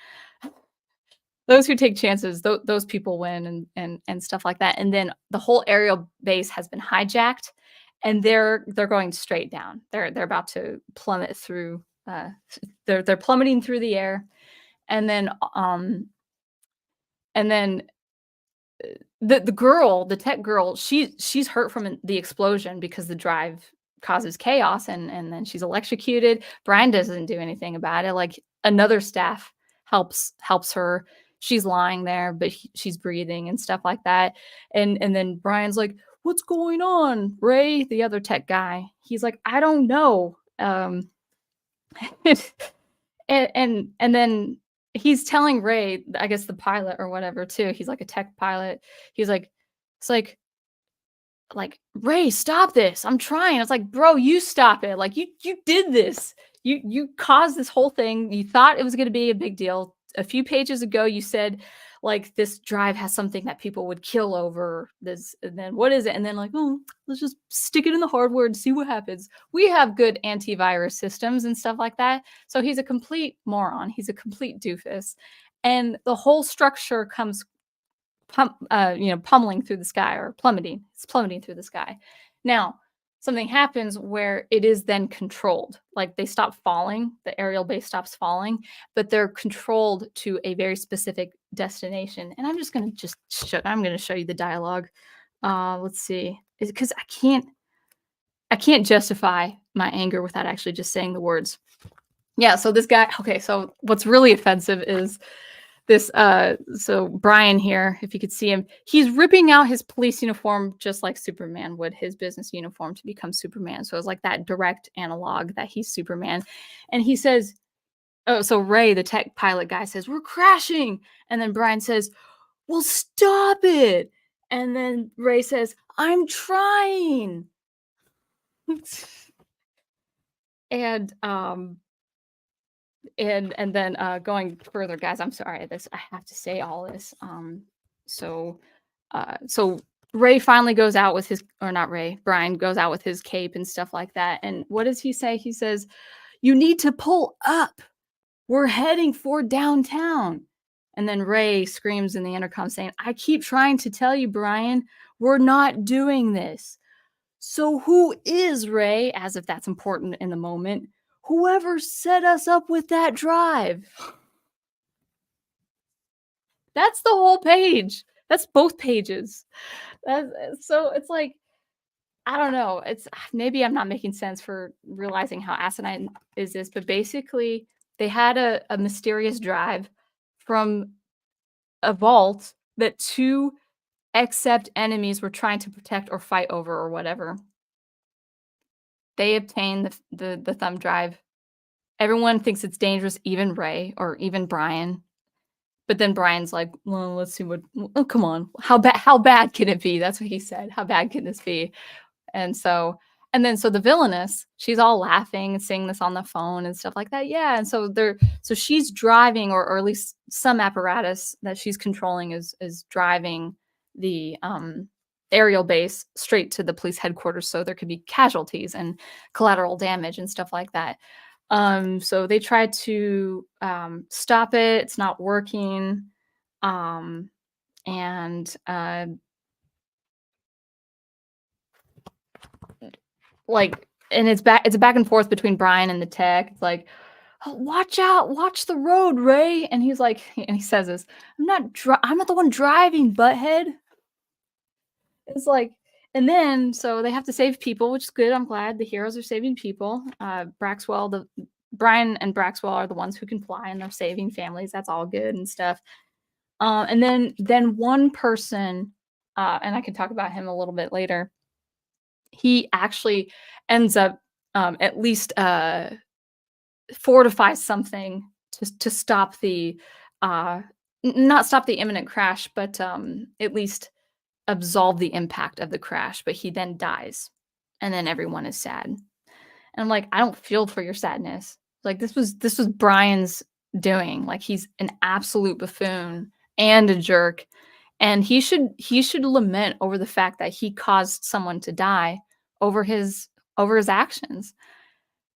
Those who take chances, those people win, and stuff like that. And then the whole aerial base has been hijacked, and they're going straight down. They're about to plummet through. They're plummeting through the air, and then and then the girl, the tech girl, she's hurt from the explosion because the drive causes chaos, and then she's electrocuted. Brian doesn't do anything about it. Like, another staff helps her. She's lying there, but she's breathing and stuff like that. And then Brian's like, "What's going on, Ray?" The other tech guy. He's like, "I don't know." And then he's telling Ray, I guess the pilot or whatever too. He's like a tech pilot. He's like, it's like, "Ray, stop this. I'm trying." It's like, "Bro, you stop it. Like, you did this. You caused this whole thing. You thought it was going to be a big deal. A few pages ago, you said like this drive has something that people would kill over this, and then what is it?" And then like, "Oh, let's just stick it in the hardware and see what happens. We have good antivirus systems and stuff like that." So he's a complete moron. He's a complete doofus, and the whole structure comes pummeling through the sky, or plummeting. It's plummeting through the sky. Now, something happens where it is then controlled. Like, they stop falling, the aerial base stops falling, but they're controlled to a very specific destination. And I'm just going to I'm going to show you the dialogue. Let's see, because I can't justify my anger without actually just saying the words. Yeah. So this guy. Okay. So what's really offensive is this so Brian here, if you could see him, he's ripping out his police uniform just like Superman would his business uniform to become Superman. So it's like that direct analog that he's Superman. And he says, oh, so Ray, the tech pilot guy, says, "We're crashing." And then Brian says, "Well, stop it." And then Ray says, "I'm trying." and and then going further, guys, I'm sorry, this I have to say all this. So so Ray finally goes out with his, or not Ray, Brian goes out with his cape and stuff like that. And what does he say? He says, "You need to pull up. We're heading for downtown." And then Ray screams in the intercom saying, "I keep trying to tell you, Brian, we're not doing this." "So who is, Ray?" As if that's important in the moment. "Whoever set us up with that drive." That's the whole page. That's both pages. So it's like, I don't know. It's maybe I'm not making sense for realizing how asinine is this, but basically they had a mysterious drive from a vault that two except enemies were trying to protect or fight over or whatever. They obtained the thumb drive, Everyone thinks it's dangerous, even Ray or even Brian. But then Brian's like, "Well, let's see what oh, come on. How bad can it be?" That's what he said. "How bad can this be?" And so so the villainess, she's all laughing and saying this on the phone and stuff like that. Yeah, and so she's driving or at least some apparatus that she's controlling is driving the aerial base straight to the police headquarters so there could be casualties and collateral damage and stuff like that. So they tried to stop it. It's not working. Um, and like and it's a back and forth between Brian and the tech. It's like, "Oh, watch out, watch the road, Ray." And he's like and he says this, I'm not the one driving, butthead." It's like and then so they have to save people, which is good. I'm glad the heroes are saving people. Braxwell, the Brian and Braxwell are the ones who can fly and they're saving families. That's all good and stuff. And then one person, and I can talk about him a little bit later. He actually ends up at least fortify something to stop the not stop the imminent crash, but at least absolve the impact of the crash. But he then dies, and then everyone is sad. And I'm like, I don't feel for your sadness. Like this was Brian's doing. Like he's an absolute buffoon and a jerk, and he should lament over the fact that he caused someone to die over his actions.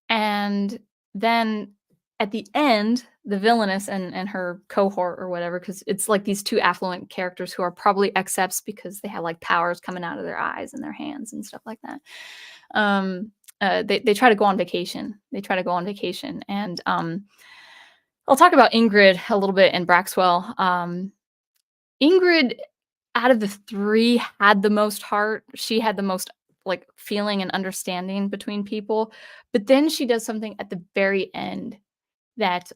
And then at the end, the villainess and her cohort or whatever, because it's like these two affluent characters who are probably excepts because they have like powers coming out of their eyes and their hands and stuff like that. They try to go on vacation. They try to go on vacation, and I'll talk about Ingrid a little bit and Braxwell. Ingrid, out of the three, had the most heart. She had the most like feeling and understanding between people. But then she does something at the very end that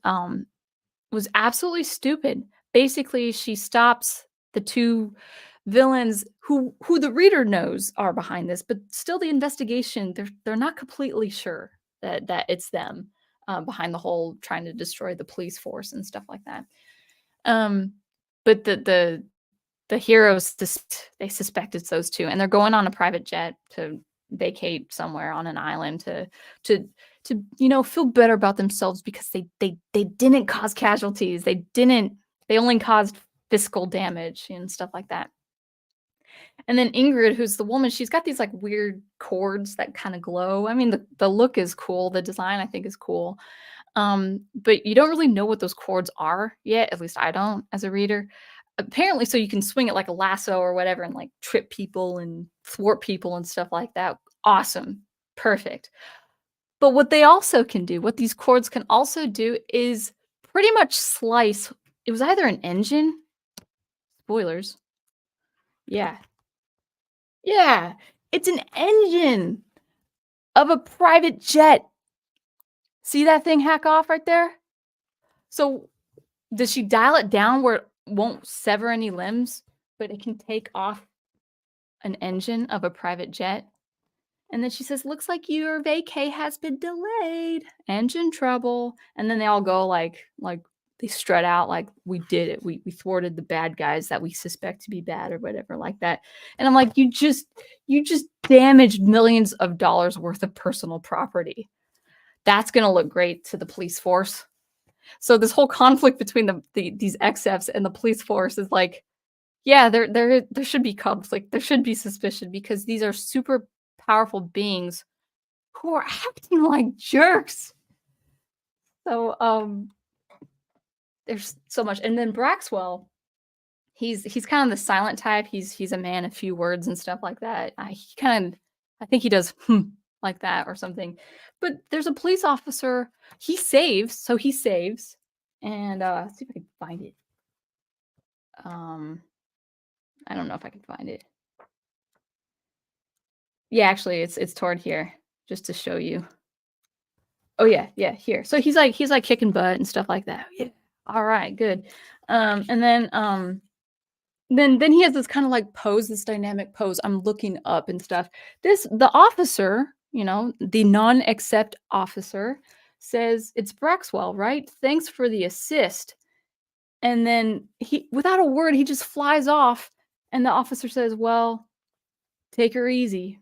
was absolutely stupid. Basically, she stops the two villains who the reader knows are behind this, but still the investigation, they're not completely sure that it's them behind the whole trying to destroy the police force and stuff like that. But the heroes just they suspect it's those two, and they're going on a private jet to vacate somewhere on an island to feel better about themselves because they didn't cause casualties. They only caused fiscal damage and stuff like that. And then Ingrid, who's the woman, she's got these like weird cords that kind of glow. I mean, the look is cool. The design I think is cool. But you don't really know what those cords are yet. At least I don't as a reader. Apparently, so you can swing it like a lasso or whatever and like trip people and thwart people and stuff like that. Awesome. Perfect. But what they also can do, what these cords can also do is pretty much slice. It was either an engine, spoilers. Yeah. Yeah. It's an engine of a private jet. See that thing hack off right there? So does she dial it down where it won't sever any limbs, but it can take off an engine of a private jet? And then she says, "Looks like your vacay has been delayed. Engine trouble." And then they all go like they strut out like, "We did it. We thwarted the bad guys that we suspect to be bad," or whatever like that. And I'm like, you just damaged millions of dollars worth of personal property. That's gonna look great to the police force. So this whole conflict between these XFs and the police force is like, yeah, there should be conflict. There should be suspicion because these are super powerful beings who are acting like jerks. So there's so much. And then Braxwell, he's kind of the silent type. He's a man of few words and stuff like that. I think he does like that or something. But there's a police officer. He saves, and let's see if I can find it. I don't know if I can find it. Yeah, actually, it's toward here, just to show you. Oh yeah, here. So he's like kicking butt and stuff like that. Yeah. All right, good. And then he has this kind of like pose, this dynamic pose. I'm looking up and stuff. The officer, the non-accept officer, says, "It's Braxwell, right? Thanks for the assist." And then he without a word, he just flies off, and the officer says, "Well, take her easy."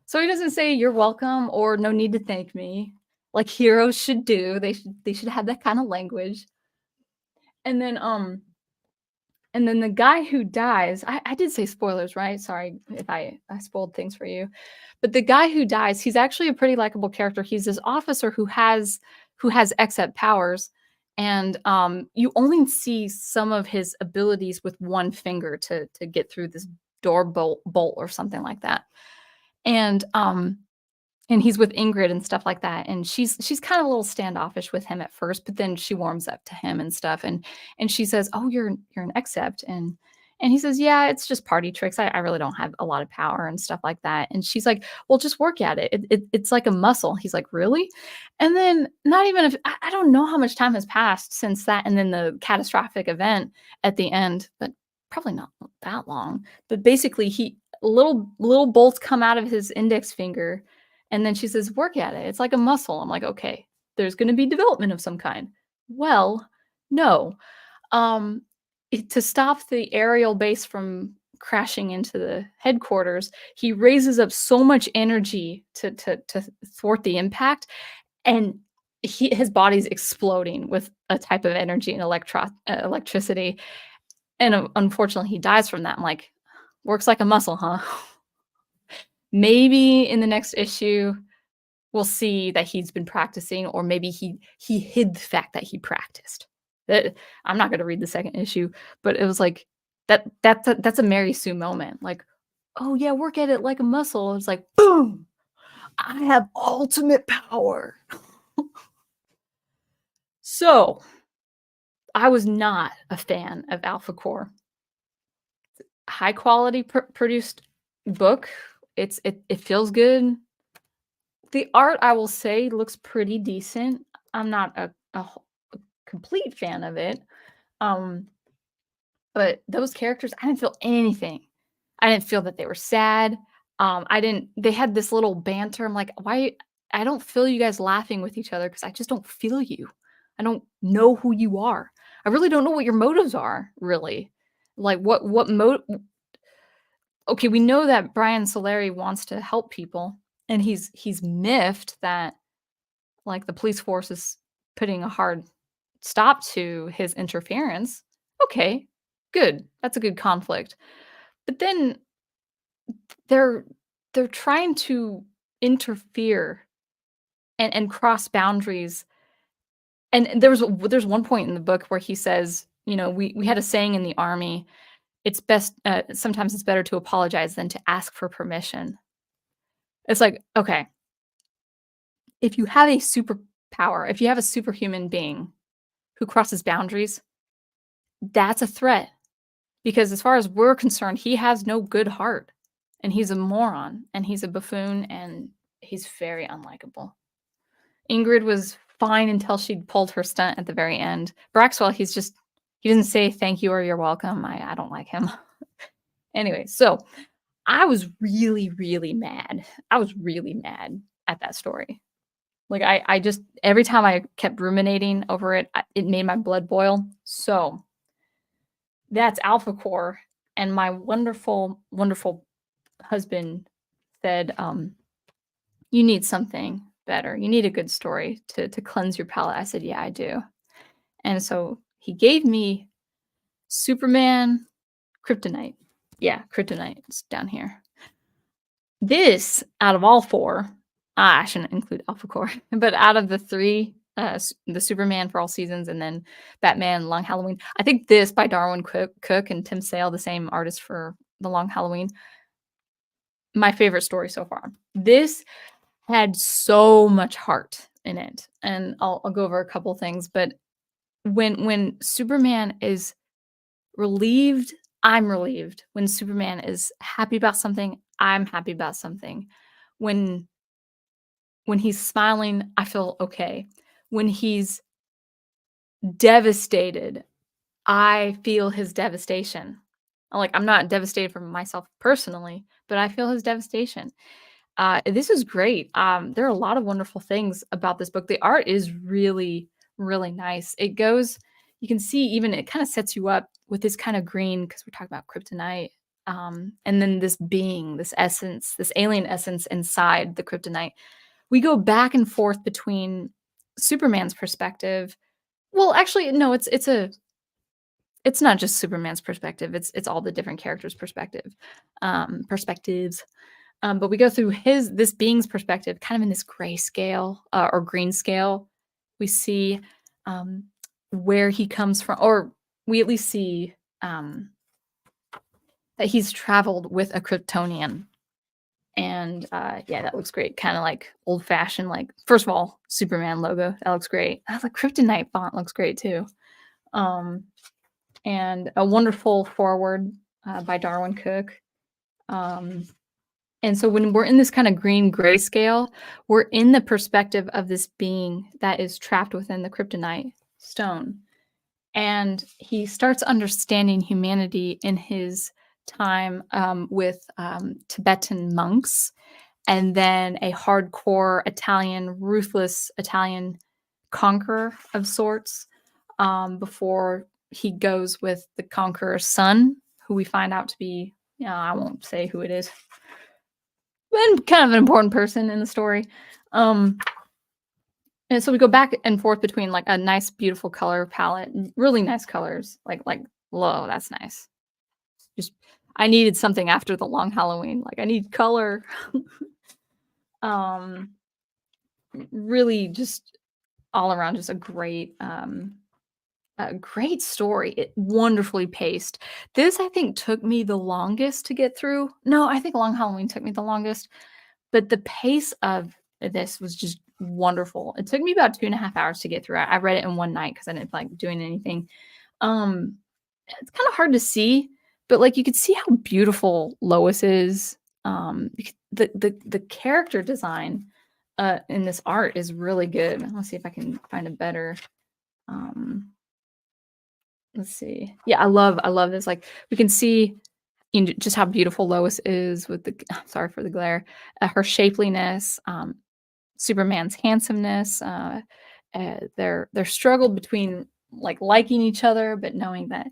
So he doesn't say, "You're welcome," or "No need to thank me," like heroes should do. They should have that kinda language. And then, and then the guy who dies, I did say spoilers, right? Sorry if I spoiled things for you. But the guy who dies, he's actually a pretty likable character. He's this officer who has XP powers, and, you only see some of his abilities with one finger to get through this door bolt or something like that. And, and he's with Ingrid and stuff like that, and she's kinda a little standoffish with him at first, but then she warms up to him and stuff, and she says, "Oh, you're an accept," and he says, "Yeah, it's just party tricks. I really don't have a lot of power and stuff like that." And she's like, "Well, just work at it. It's like a muscle." He's like, "Really?" And then not even if I don't know how much time has passed since that and then the catastrophic event at the end, but probably not that long. But basically, he little bolts come out of his index finger, and then she says, "Work at it. It's like a muscle." I'm like, "Okay, there's gonna be development of some kind." Well, no. Um, to stop the aerial base from crashing into the headquarters, he raises up so much energy to thwart the impact, and his body's exploding with a type of energy and electricity, and, unfortunately, he dies from that. I'm like, "Works like a muscle, huh?" Maybe in the next issue, we'll see that he's been practicing, or maybe he hid the fact that he practiced. That I'm not gonna read the second issue, but it was like that's a Mary Sue moment. Like, "Oh, yeah, work at it like a muscle." It's like, "Boom! I have ultimate power." So, I was not a fan of Alphacore. High quality produced book. It feels good. The art, I will say, looks pretty decent. I'm not a complete fan of it, um, but those characters, I didn't feel anything. I didn't feel that they were sad. I didn't they had this little banter. I'm like, "Why I don't feel you guys laughing with each other because I just don't feel you. I don't know who you are. I really don't know what your motives are, really." Like, what mo okay, we know that Brian Solari wants to help people, and he's miffed that, like, the police force is putting a hard stop to his interference. Okay, good. That's a good conflict. But then they're they're trying to interfere and cross boundaries. And there's one point in the book where he says, we had a saying in the army, it's best sometimes it's better to apologize than to ask for permission. It's like, okay, if you have a superpower, if you have a superhuman being who crosses boundaries, that's a threat. Because as far as we're concerned, he has no good heart, and he's a moron, and he's a buffoon, and he's very unlikable. Ingrid was fine until she pulled her stunt at the very end. Braxwell, he doesn't say thank you or you're welcome. I don't like him. Anyway, so I was really, really mad. I was really mad at that story. Like I just every time I kept ruminating over it, it made my blood boil. So that's Alphacore, and my wonderful, wonderful husband said, "You need something better. You need a good story to cleanse your palate." I said, "Yeah, I do." And so he gave me Superman Kryptonite. Yeah, Kryptonite. It's down here. This, out of all 4, I shouldn't include Alphacore, but out of the 3, the Superman for All Seasons and then Batman Long Halloween, I think this by Darwin Cook and Tim Sale, the same artist for the Long Halloween, my favorite story so far. This had so much heart in it, and I'll go over a couple things, but when Superman is relieved, I'm relieved. When Superman is happy about something, I'm happy about something. When when he's smiling, I feel okay. When he's devastated, I feel his devastation. Like, I'm not devastated for myself personally, but I feel his devastation. This is great. There are a lot of wonderful things about this book. The art is really, really nice. It goes, you can see even it kind of sets you up with this kind of green because we're talking about kryptonite. And then this being, this essence, this alien essence inside the kryptonite. We go back and forth between Superman's perspective. Well, actually, no, it's not just Superman's perspective. It's all the different characters' perspectives. But we go through this being's perspective, kind of in this gray scale or green scale. We see um, where he comes from, or we at least see that he's traveled with a Kryptonian. And yeah, that looks great. Kind of like old fashioned, like, first of all, Superman logo. That looks great. The Kryptonite font looks great too. Um, and a wonderful forward by Darwin Cook. And so when we're in this kind of green grayscale, we're in the perspective of this being that is trapped within the kryptonite stone. And he starts understanding humanity in his time with Tibetan monks, and then a hardcore Italian, ruthless Italian conqueror of sorts, before he goes with the conqueror's son, who we find out to be, I won't say who it is, and kind of an important person in the story. And so we go back and forth between like a nice, beautiful color palette, really nice colors. Like, whoa, that's nice. Just, I needed something after the long Halloween. Like, I need color. Really, just all around, just a great story. It wonderfully paced. This, I think, took me the longest to get through. No, I think Long Halloween took me the longest, but the pace of this was just wonderful. It took me about 2.5 hours to get through. I read it in one night because I didn't feel like doing anything. It's kind of hard to see, but like you could see how beautiful Lois is. The character design in this art is really good. Let's see if I can find a better. Let's see. Yeah, I love this. Like, we can see just how beautiful Lois is with the sorry for the glare, her shapeliness, Superman's handsomeness, their struggle between like liking each other, but knowing that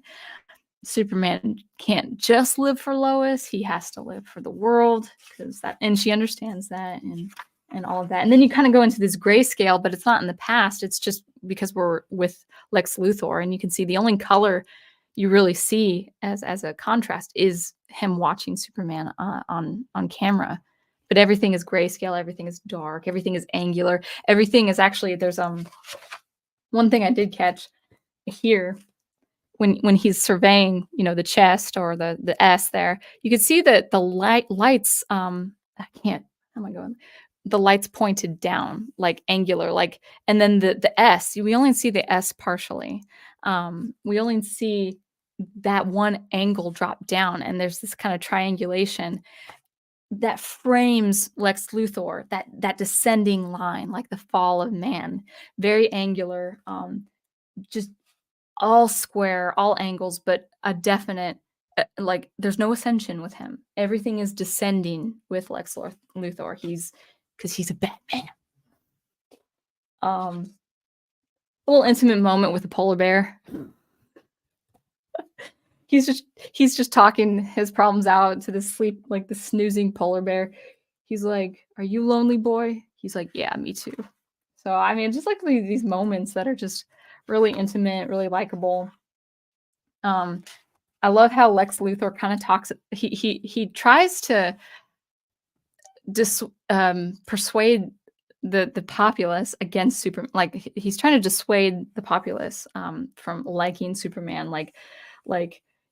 Superman can't just live for Lois; he has to live for the world, because that, and she understands that, and all of that. And then you kind of go into this grayscale, but it's not in the past. It's just because we're with Lex Luthor, and you can see the only color you really see as a contrast is him watching Superman on camera. But everything is grayscale, everything is dark, everything is angular, everything is actually, there's one thing I did catch here when he's surveying, the chest or the S there, you can see that the lights I can't, how am I going? The lights pointed down, like angular, like, and then the S, we only see the S partially. We only see that one angle drop down, and there's this kind of triangulation that frames Lex Luthor, that descending line, like the fall of man, very angular, just all square, all angles, but a definite, like, there's no ascension with him. Everything is descending with Lex Luthor. Because he's a Batman. A little intimate moment with the polar bear. He's just talking his problems out to the snoozing polar bear. He's like, "Are you lonely, boy?" He's like, "Yeah, me too." So I mean, just like these moments that are just really intimate, really likable. I love how Lex Luthor kind of talks. He tries to persuade the populace against Superman. Like, he's trying to dissuade the populace from liking Superman. Like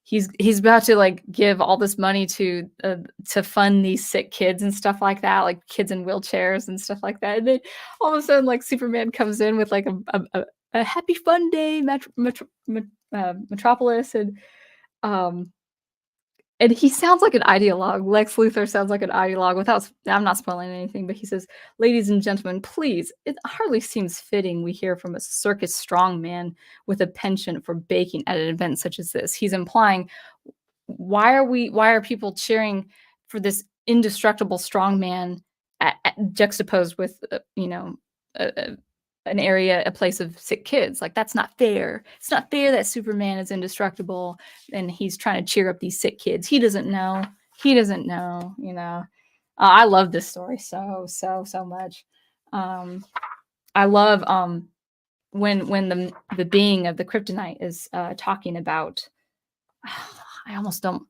he's about to like give all this money to fund these sick kids and stuff like that, like kids in wheelchairs and stuff like that. And then all of a sudden, like, Superman comes in with like a happy fun day, Metropolis, and he sounds like an ideologue. Lex Luthor sounds like an ideologue without, I'm not spoiling anything, but he says, "Ladies and gentlemen, please, it hardly seems fitting we hear from a circus strongman with a penchant for baking at an event such as this." He's implying, why are people cheering for this indestructible strongman juxtaposed with, a an area, a place of sick kids. Like, that's not fair. It's not fair that Superman is indestructible and he's trying to cheer up these sick kids. He doesn't know. He doesn't know, you know. I love this story so much. Um, I love when the being of the kryptonite is talking about. I almost don't.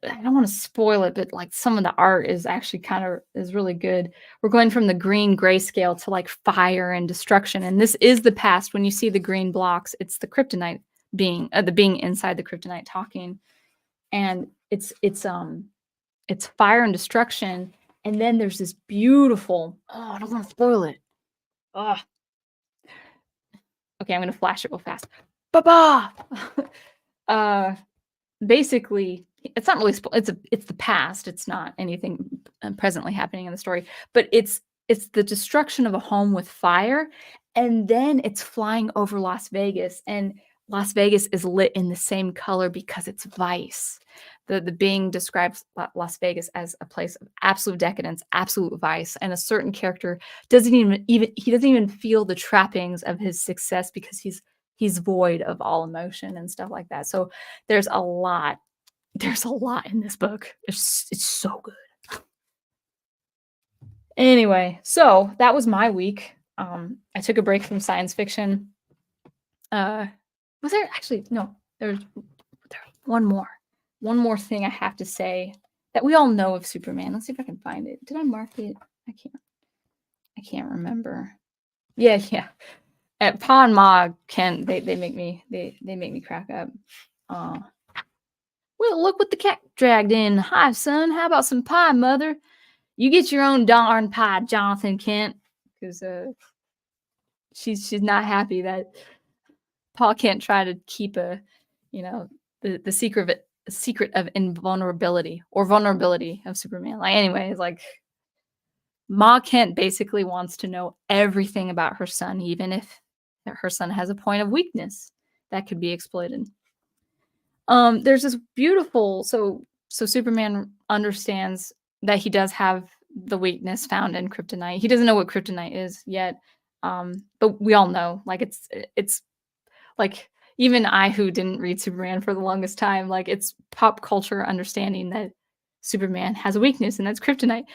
I don't want to spoil it, but like some of the art is actually kind of is really good. We're going from the green grayscale to like fire and destruction, and this is the past. When you see the green blocks, it's the kryptonite being, the being inside the kryptonite talking, and it's fire and destruction, and then there's this beautiful. Oh, I don't want to spoil it. Oh, okay, I'm gonna flash it real fast. Ba ba. uh, basically it's not really it's the past, it's not anything presently happening in the story, but it's the destruction of a home with fire, and then it's flying over Las Vegas, and Las Vegas is lit in the same color because it's vice. The being describes Las Vegas as a place of absolute decadence, absolute vice, and a certain character doesn't even he doesn't even feel the trappings of his success because he's void of all emotion and stuff like that. So there's a lot. There's a lot in this book. It's so good. Anyway, so that was my week. I took a break from science fiction. Was there actually no? There's one more thing I have to say that we all know of Superman. Let's see if I can find it. Did I mark it? I can't remember. Yeah, yeah. At Pa and Ma can they make me crack up. Uh, well, look what the cat dragged in. Hi, son. How about some pie, mother? You get your own darn pie, Jonathan Kent, because she's not happy that Paul can't try to keep the secret of invulnerability or vulnerability of Superman. Like, anyways, like Ma Kent basically wants to know everything about her son, even if her son has a point of weakness that could be exploited. There's this beautiful so Superman understands that he does have the weakness found in kryptonite. He doesn't know what kryptonite is yet, but we all know. Like it's like even I who didn't read Superman for the longest time, like it's pop culture understanding that Superman has a weakness and that's kryptonite.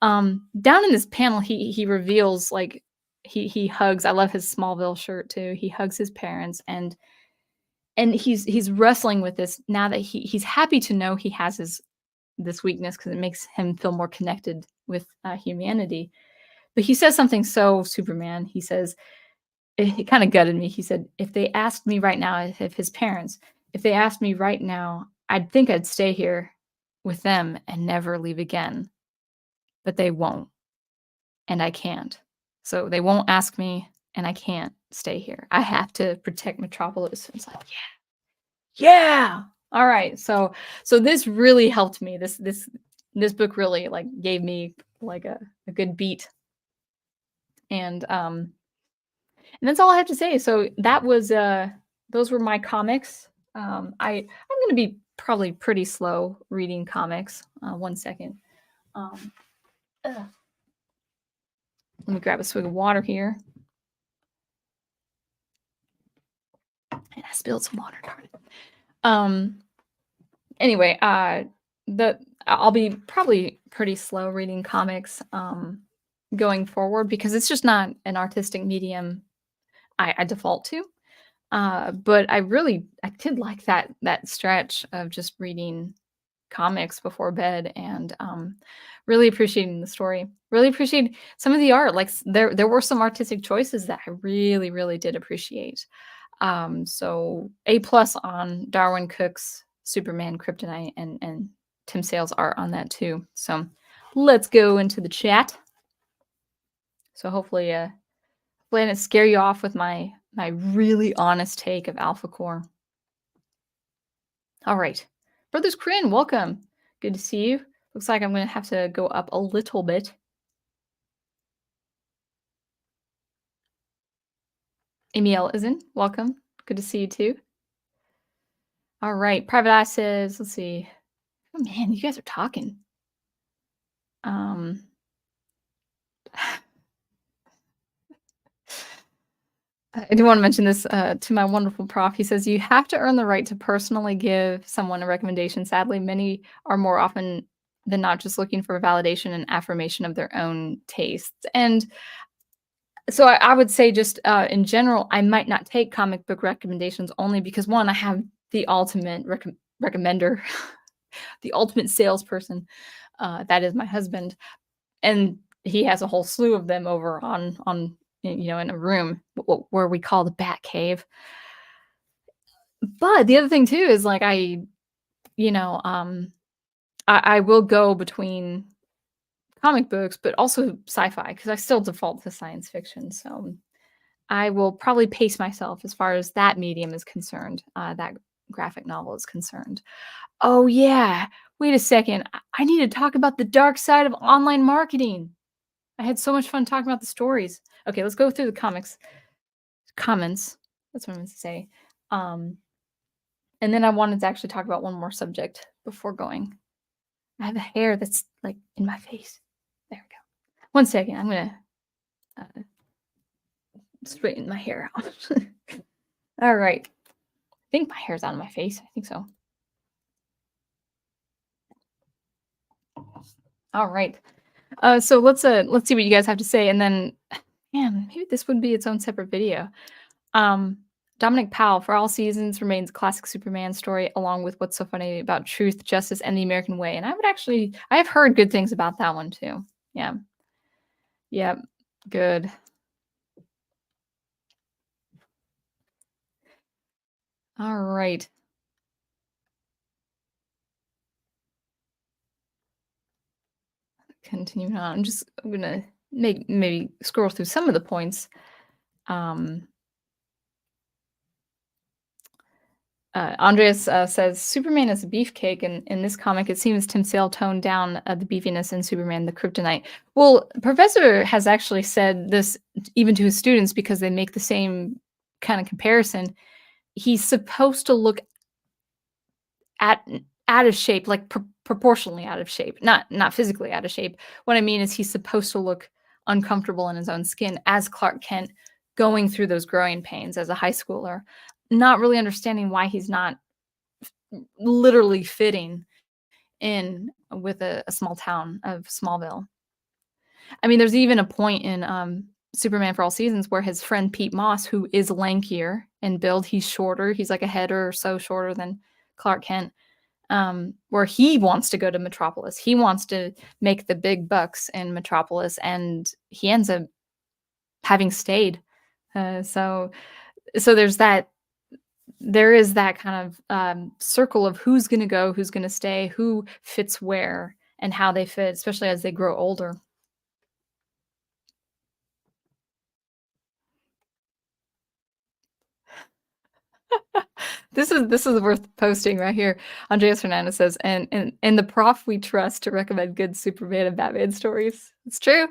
Down in this panel, he reveals like he hugs. I love his Smallville shirt too. He hugs his parents and he's wrestling with this now that he's happy to know he has this weakness because it makes him feel more connected with humanity. But he says something so Superman. He says it kind of gutted me. He said, "If they asked me right now, if his parents, if they asked me right now, I'd think I'd stay here with them and never leave again, but they won't, and I can't. So they won't ask me, and I can't stay here. I have to protect Metropolis." It's like, yeah. All right. So this really helped me. This book really like gave me like a good beat. And that's all I have to say. So that was those were my comics. I'm gonna be probably pretty slow reading comics. One second. Um, ugh. Let me grab a swig of water here. And I spilled some water. Darn it. Anyway, I'll be probably pretty slow reading comics going forward because it's just not an artistic medium I default to. But I did like that stretch of just reading comics before bed and really appreciating the story. Really appreciate some of the art. Like there were some artistic choices that I really did appreciate. So A plus on Darwin Cook's Superman Kryptonite and Tim Sale's art on that too. So let's go into the chat. So hopefully I didn't scare you off with my really honest take of Alphacore. All right. Brothers Corinne, welcome. Good to see you. Looks like I'm going to have to go up a little bit. Emil isn't. Welcome. Good to see you too. All right. Private Eye says, let's see. Oh man, you guys are talking. I do want to mention this to my wonderful prof. He says, you have to earn the right to personally give someone a recommendation. Sadly, many are more often than not just looking for validation and affirmation of their own tastes. And so I would say just in general, I might not take comic book recommendations only because one, I have the ultimate recommender, the ultimate salesperson. That is my husband, and he has a whole slew of them over on in a room where we call the Bat Cave. But the other thing too is like you know um I will go between comic books, but also sci-fi because I still default to science fiction. So I will probably pace myself as far as that medium is concerned, that graphic novel is concerned. Oh, yeah. Wait a second. I need to talk about the dark side of online marketing. I had so much fun talking about the stories. Okay, let's go through the comments. That's what I'm going to say. Um, and then I wanted to actually talk about one more subject before going. I have a hair that's like in my face. There we go. One second. I'm going to straighten my hair out. All right. I think my hair's out of my face. I think so. All right. So let's see what you guys have to say, and then, man, maybe this would be its own separate video. Dominic Powell, for all seasons, remains a classic Superman story, along with what's so funny about truth, justice, and the American way. And I have heard good things about that one too. Yeah. Yeah. Good. All right. Continuing on. I'm gonna maybe scroll through some of the points. Andreas says Superman is a beefcake, and in this comic, it seems Tim Sale toned down the beefiness in Superman, the kryptonite. Well, Professor has actually said this even to his students because they make the same kind of comparison. He's supposed to look at out of shape, like proportionally out of shape, not physically out of shape. What I mean is he's supposed to look uncomfortable in his own skin as Clark Kent going through those growing pains as a high schooler, not really understanding why he's not literally fitting in with a small town of Smallville. I mean, there's even a point in Superman for All Seasons where his friend Pete Moss, who is lankier in build, he's shorter. He's like a head or so shorter than Clark Kent, where he wants to go to Metropolis. He wants to make the big bucks in Metropolis, and he ends up having stayed. So there is that kind of circle of who's going to go, who's going to stay, who fits where, and how they fit, especially as they grow older. This is worth posting right here. Andreas Hernandez says, and the prof we trust to recommend good Superman and Batman stories. It's true.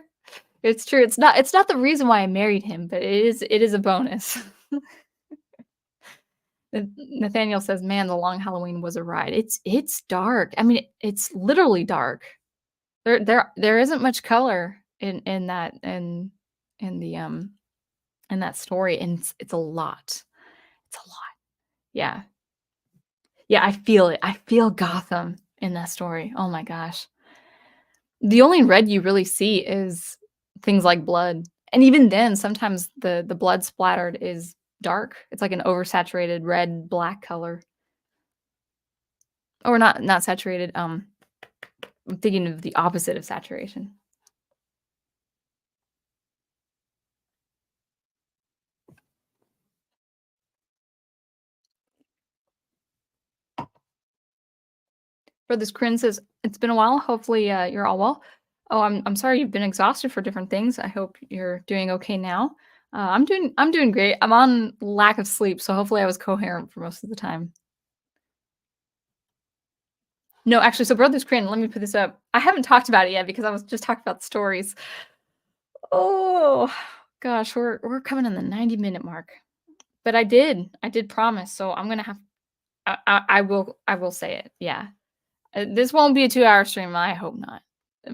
It's true. It's not the reason why I married him, but it is a bonus. Nathaniel says, "Man, the Long Halloween was a ride. It's dark. I mean, it's literally dark. There isn't much color in that in the in that story, and it's a lot. It's a lot. Yeah, yeah. I feel it. I feel Gotham in that story. Oh my gosh. The only red you really see is things like blood, and even then, sometimes the blood splattered is dark. It's like an oversaturated red black color. Or not saturated, I'm thinking of the opposite of saturation. Brother Corinne says, "It's been a while. Hopefully, you're all well." Oh, I'm sorry you've been exhausted for different things. I hope you're doing okay now. I'm doing great. I'm on lack of sleep, so hopefully I was coherent for most of the time. No, actually, so Brothers Crane, let me put this up. I haven't talked about it yet because I was just talking about the stories. Oh gosh, we're coming in the 90-minute mark. But I did promise, so I'm gonna have I will say it. Yeah. This won't be a 2-hour stream, I hope not.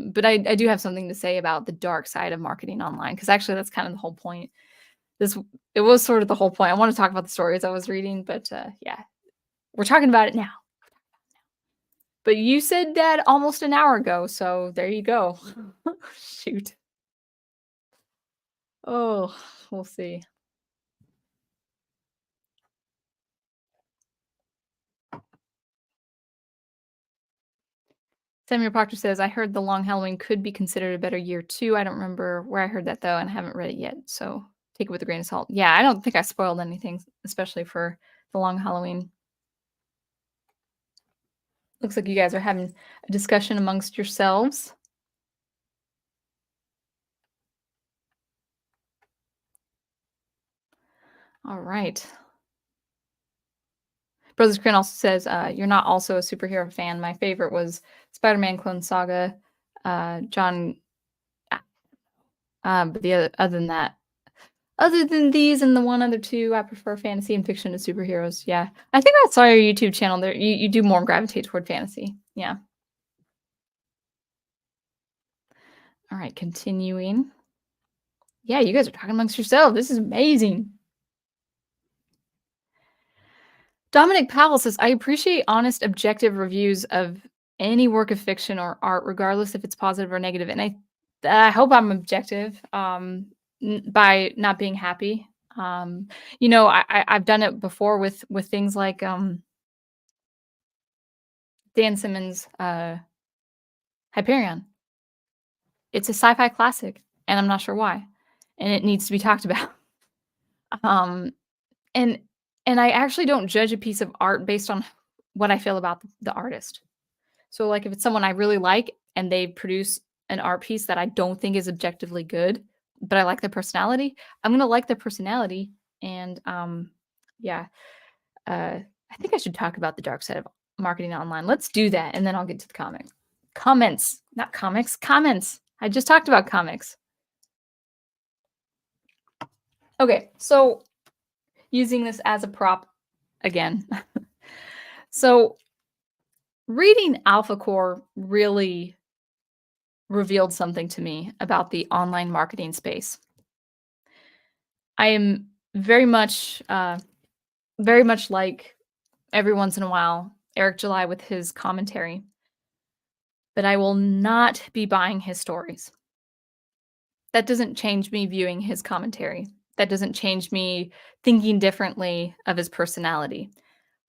But I do have something to say about the dark side of marketing online, because actually that's kind of the whole point. this it was sort of the whole point. I want to talk about the stories I was reading, but yeah, we're talking about it now. But you said that almost an hour ago, so there you go. Shoot. Oh, we'll see. Samuel Proctor says, I heard The Long Halloween could be considered a better year too. I don't remember where I heard that though, and I haven't read it yet. So take it with a grain of salt. Yeah, I don't think I spoiled anything, especially for The Long Halloween. Looks like you guys are having a discussion amongst yourselves. All right. Brothers Crin also says, you're not also a superhero fan. My favorite was Spider-Man Clone Saga, John. But other than that, other than these and the one other two, I prefer fantasy and fiction to superheroes. Yeah. I think I saw your YouTube channel there. You do more gravitate toward fantasy. Yeah. All right, continuing. Yeah, you guys are talking amongst yourselves. This is amazing. Dominic Powell says, I appreciate honest, objective reviews of any work of fiction or art, regardless if it's positive or negative. And I hope I'm objective by not being happy. I've done it before with things like Dan Simmons' Hyperion. It's a sci-fi classic, and I'm not sure why, and it needs to be talked about. Um, and I actually don't judge a piece of art based on what I feel about the artist. So, like, if it's someone I really like and they produce an art piece that I don't think is objectively good, but I like their personality, I'm gonna like their personality. And yeah, I think I should talk about the dark side of marketing online. Let's do that, and then I'll get to the comments, not comics, comments. I just talked about comics. Okay, so using this as a prop again. So reading Alphacore really revealed something to me about the online marketing space. I am very much like every once in a while Eric July with his commentary, but I will not be buying his stories. That doesn't change me viewing his commentary. That doesn't change me thinking differently of his personality.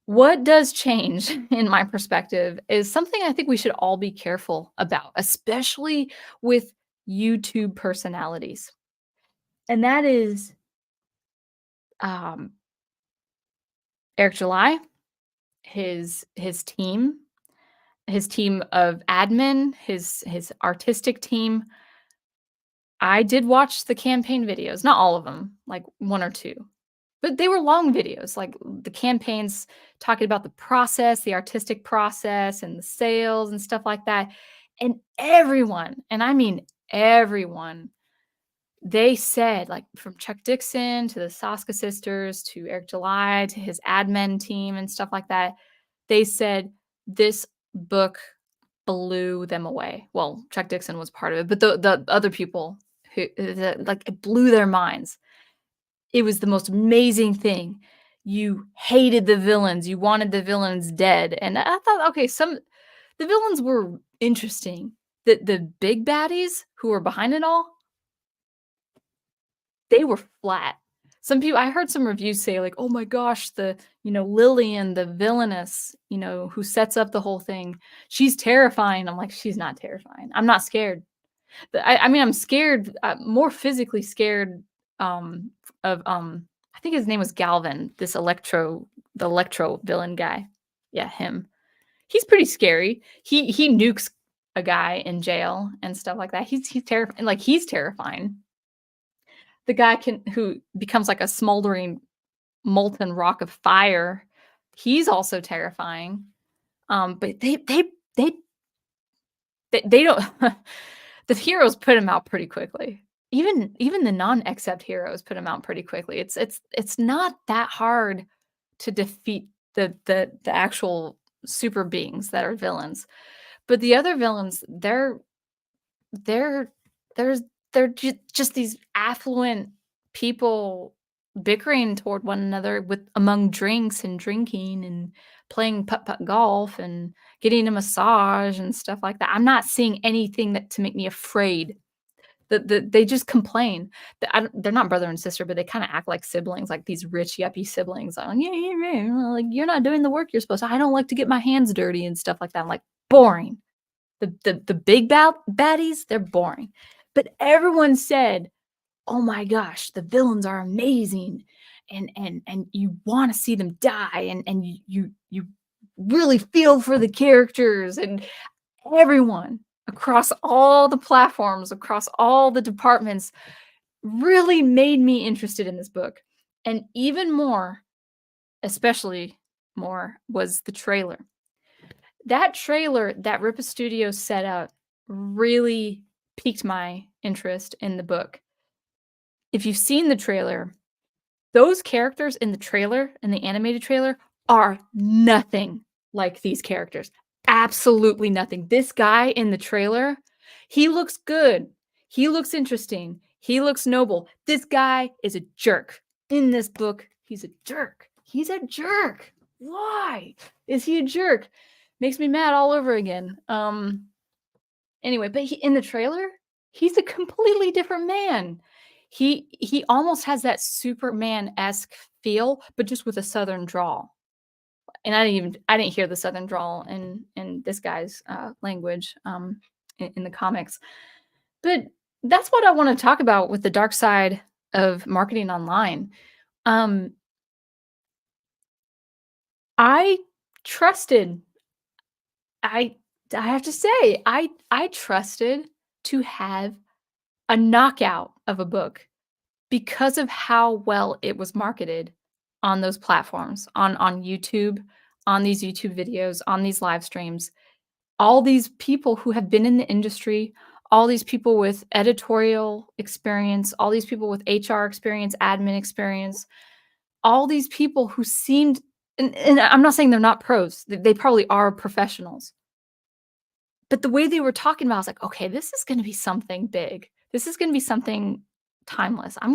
What does change, in my perspective, is something I think we should all be careful about, especially with YouTube personalities. And that is um, Eric July, his team, his team of admin, his artistic team. I did watch the campaign videos, not all of them, like 1 or 2. But they were long videos, like the campaigns talking about the process, the artistic process, and the sales and stuff like that. And everyone, and I mean everyone, they said, like from Chuck Dixon to the Saska sisters to Eric July to his admin team and stuff like that, they said this book blew them away. Well, Chuck Dixon was part of it, but the other people who like it blew their minds. It was the most amazing thing. You hated the villains. You wanted the villains dead. And I thought, okay, the villains were interesting. The big baddies who were behind it all, they were flat. Some people I heard some reviews say like, "Oh my gosh, Lillian, the villainess, who sets up the whole thing, she's terrifying." I'm like, "She's not terrifying. I'm not scared." I mean, I'm scared, more physically scared of I think his name was Galvin, the electro villain guy. Yeah, him. He's pretty scary. He nukes a guy in jail and stuff like that. He's terrifying. Like he's terrifying. The guy who becomes like a smoldering molten rock of fire. He's also terrifying. But they don't the heroes put him out pretty quickly. Even the non-accept heroes put him out pretty quickly. It's not that hard to defeat the actual super beings that are villains. But the other villains, they're they're just these affluent people bickering toward one another with among drinks and drinking and playing putt-putt golf and getting a massage and stuff like that. I'm not seeing anything that to make me afraid. They just complain. They're not brother and sister, but they kinda act like siblings, like these rich, yuppie siblings. Like, "Yeah, yeah, yeah," like, "You're not doing the work you're supposed to. I don't like to get my hands dirty," and stuff like that. I'm like, "Boring." The big baddies, they're boring. But everyone said, "Oh my gosh, the villains are amazing, and you wanna see them die, and you really feel for the characters," and everyone across all the platforms, across all the departments really made me interested in this book. And even more, especially more, was the trailer. That trailer that Rippa Studios set out really piqued my interest in the book. If you've seen the trailer, those characters in the trailer, in the animated trailer, are nothing like these characters. Absolutely nothing. This guy in the trailer, he looks good. He looks interesting. He looks noble. This guy is a jerk. In this book, he's a jerk. He's a jerk. Why is he a jerk? Makes me mad all over again. Anyway, but in the trailer, he's a completely different man. He almost has that Superman-esque feel, but just with a Southern drawl. And I didn't hear the Southern drawl in this guy's, language, in the comics. But that's what I wanna talk about with the dark side of marketing online. Um, I trusted I I have to say, I trusted to have a knockout of a book because of how well it was marketed on those platforms, on YouTube, on these YouTube videos, on these live streams. All these people who have been in the industry, all these people with editorial experience, all these people with HR experience, admin experience, all these people who seemed and I'm not saying they're not pros, they probably are professionals. But the way they were talking about, I was like, "Okay, this is gonna be something big. This is gonna be something timeless. I'm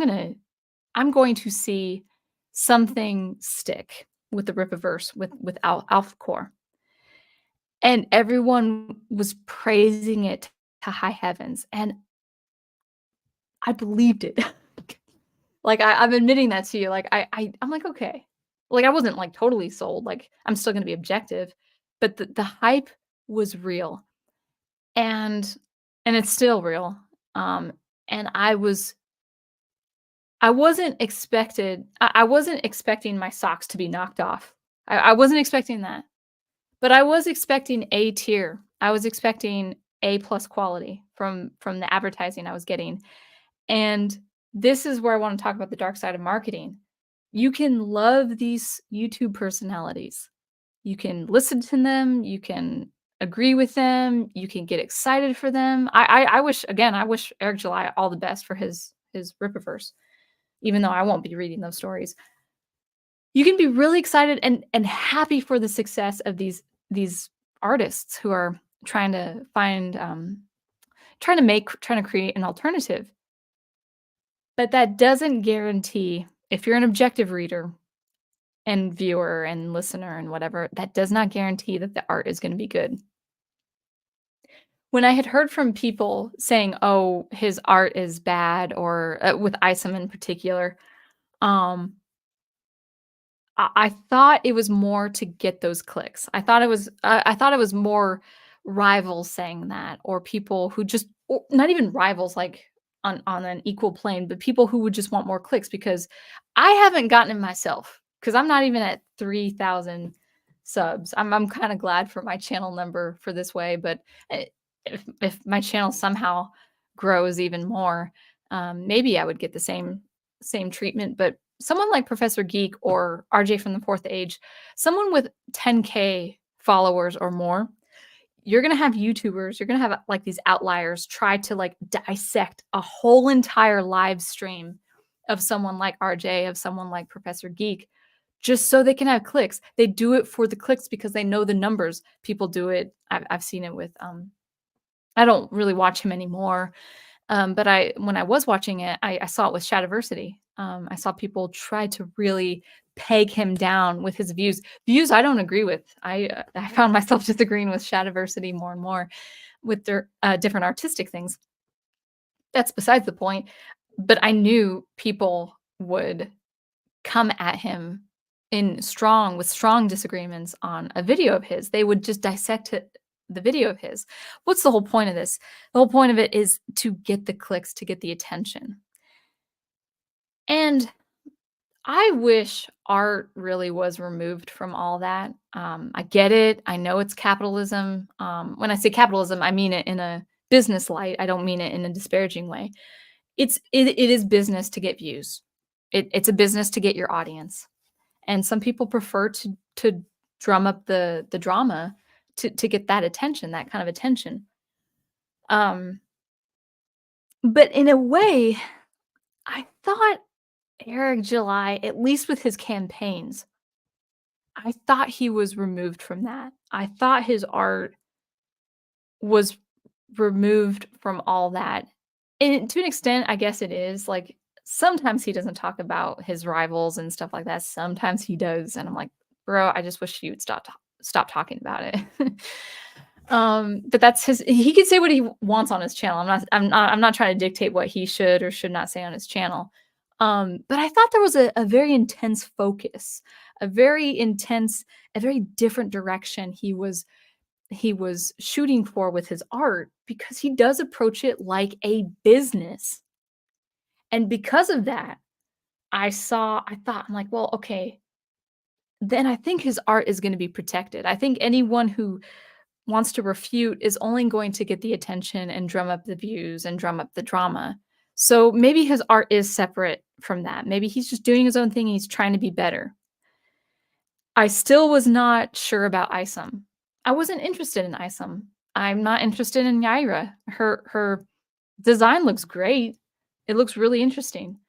going to see something stick with the Rippaverse, with Alphacore." And everyone was praising it to high heavens, and I believed it. Like, I'm admitting that to you, like, I'm like, "Okay." Like, I wasn't, like, totally sold, like, I'm still gonna be objective, but the hype was real, and it's still real, and I wasn't expecting my socks to be knocked off. I wasn't expecting that, but I was expecting A tier. I was expecting A plus quality from the advertising I was getting, and this is where I wanna talk about the dark side of marketing. You can love these YouTube personalities. You can listen to them, you can agree with them, you can get excited for them. I wish again, I wish Eric July all the best for his Rippaverse, even though I won't be reading those stories. You can be really excited and happy for the success of these artists who are trying to find, trying to create an alternative. But that doesn't guarantee if you're an objective reader and viewer and listener and whatever, that does not guarantee that the art is gonna be good. When I had heard from people saying, "Oh, his art is bad," or, with Isom in particular, um, I thought it was more to get those clicks. I thought it was more rivals saying that or people who just or not even rivals, like, on an equal plane, but people who would just want more clicks because I haven't gotten it myself because 'cause I'm not even at 3,000 subs. I'm kinda glad for my channel number for this way, but, if my channel somehow grows even more, maybe I would get the same treatment, but someone like Professor Geek or RJ from the Fourth Age, someone with 10K followers or more, you're gonna have YouTubers, you're gonna have like these outliers try to like dissect a whole entire live stream of someone like RJ, of someone like Professor Geek, just so they can have clicks. They do it for the clicks because they know the numbers. People do it. I've seen it with I don't really watch him anymore. But when I was watching it, I saw it with Shadiversity. I saw people try to really peg him down with his views. Views I don't agree with. I found myself disagreeing with Shadiversity more and more with their different artistic things. That's besides the point. But I knew people would come at him with strong disagreements on a video of his. They would just dissect the video of his. What's the whole point of this? The whole point of it is to get the clicks, to get the attention. And I wish art really was removed from all that. I get it. I know it's capitalism. When I say capitalism, I mean it in a business light. I don't mean it in a disparaging way. It is business to get views. It's a business to get your audience. And some people prefer to drum up the drama to get that attention, that kind of attention. Um, but in a way, I thought Eric July, at least with his campaigns, I thought he was removed from that. I thought his art was removed from all that. And to an extent, I guess it is. Like, sometimes he doesn't talk about his rivals and stuff like that. Sometimes he does, and I'm like, "Bro, I just wish you would stop talking about it." But that's he can say what he wants on his channel. I'm not trying to dictate what he should or should not say on his channel. But I thought there was a very intense focus, a very different direction he was shooting for with his art, because he does approach it like a business. And because of that, I'm like, well, okay, then I think his art is going to be protected. I think anyone who wants to refute is only going to get the attention and drum up the views and drum up the drama. So maybe his art is separate from that. Maybe he's just doing his own thing and he's trying to be better. I still was not sure about Isom. I wasn't interested in Isom. I'm not interested in Yaira. Her design looks great. It looks really interesting.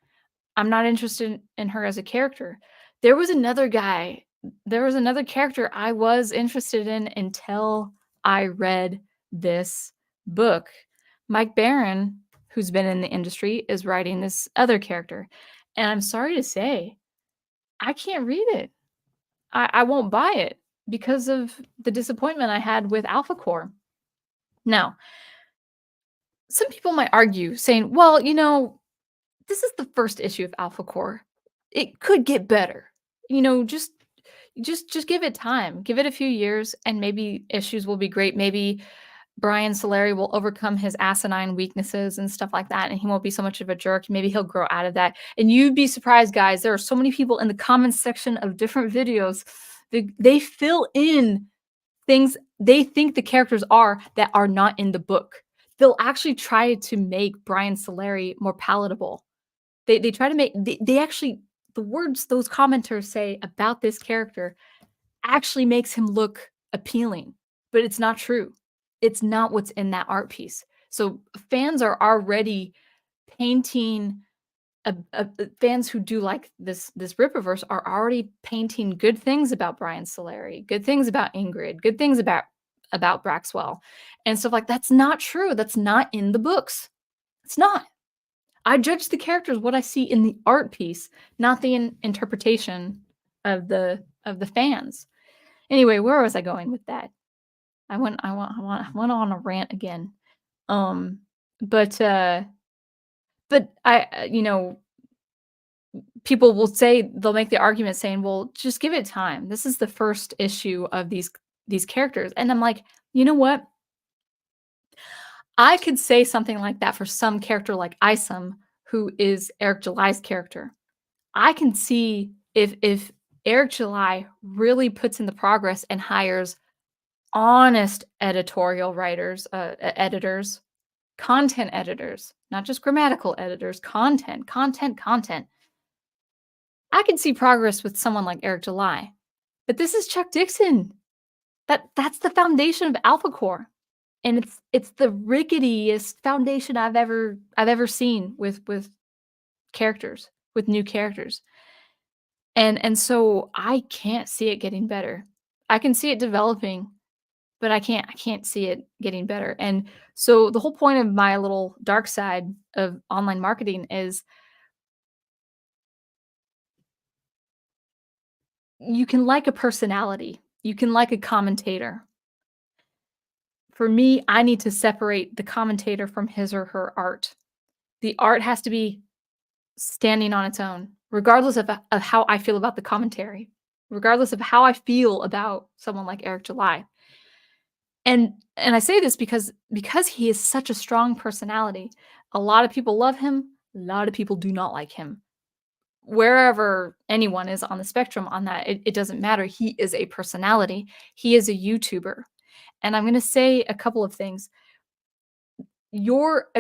I'm not interested in her as a character. There was another guy, there was another character I was interested in until I read this book. Mike Barron, who's been in the industry, is writing this other character. And I'm sorry to say, I can't read it. I won't buy it because of the disappointment I had with Alphacore. Now, some people might argue saying, well, this is the first issue of Alphacore. It could get better. Just give it time. Give it a few years and maybe issues will be great. Maybe Brian Solari will overcome his asinine weaknesses and stuff like that, and he won't be so much of a jerk. Maybe he'll grow out of that. And you'd be surprised, guys. There are so many people in the comments section of different videos. They fill in things they think the characters are that are not in the book. They'll actually try to make Brian Solari more palatable. They try to make they actually, the words those commenters say about this character actually makes him look appealing, but it's not true. It's not what's in that art piece. So fans are already painting fans who do like this Rippaverse are already painting good things about Brian Solari, good things about Ingrid, good things about Braxwell and stuff like that's not true. That's not in the books. It's not. I judge the characters what I see in the art piece, not the interpretation of the fans. Anyway, where was I going with that? I went on a rant again. But people will say, they'll make the argument saying, well, just give it time. This is the first issue of these characters. And I'm like, you know what? I could say something like that for some character like Isom, who is Eric July's character. I can see if Eric July really puts in the progress and hires honest editorial writers, editors, content editors, not just grammatical editors, content. I can see progress with someone like Eric July. But this is Chuck Dixon. That's the foundation of Alphacore. And it's the ricketiest foundation I've ever seen with characters, with new characters. And so I can't see it getting better. I can see it developing, but I can't see it getting better. And so the whole point of my little dark side of online marketing is you can like a personality, you can like a commentator. For me, I need to separate the commentator from his or her art. The art has to be standing on its own, regardless of how I feel about the commentary, regardless of how I feel about someone like Eric July. And I say this because he is such a strong personality. A lot of people love him, a lot of people do not like him. Wherever anyone is on the spectrum on that, it doesn't matter. He is a personality. He is a YouTuber. And I'm gonna say a couple of things. Your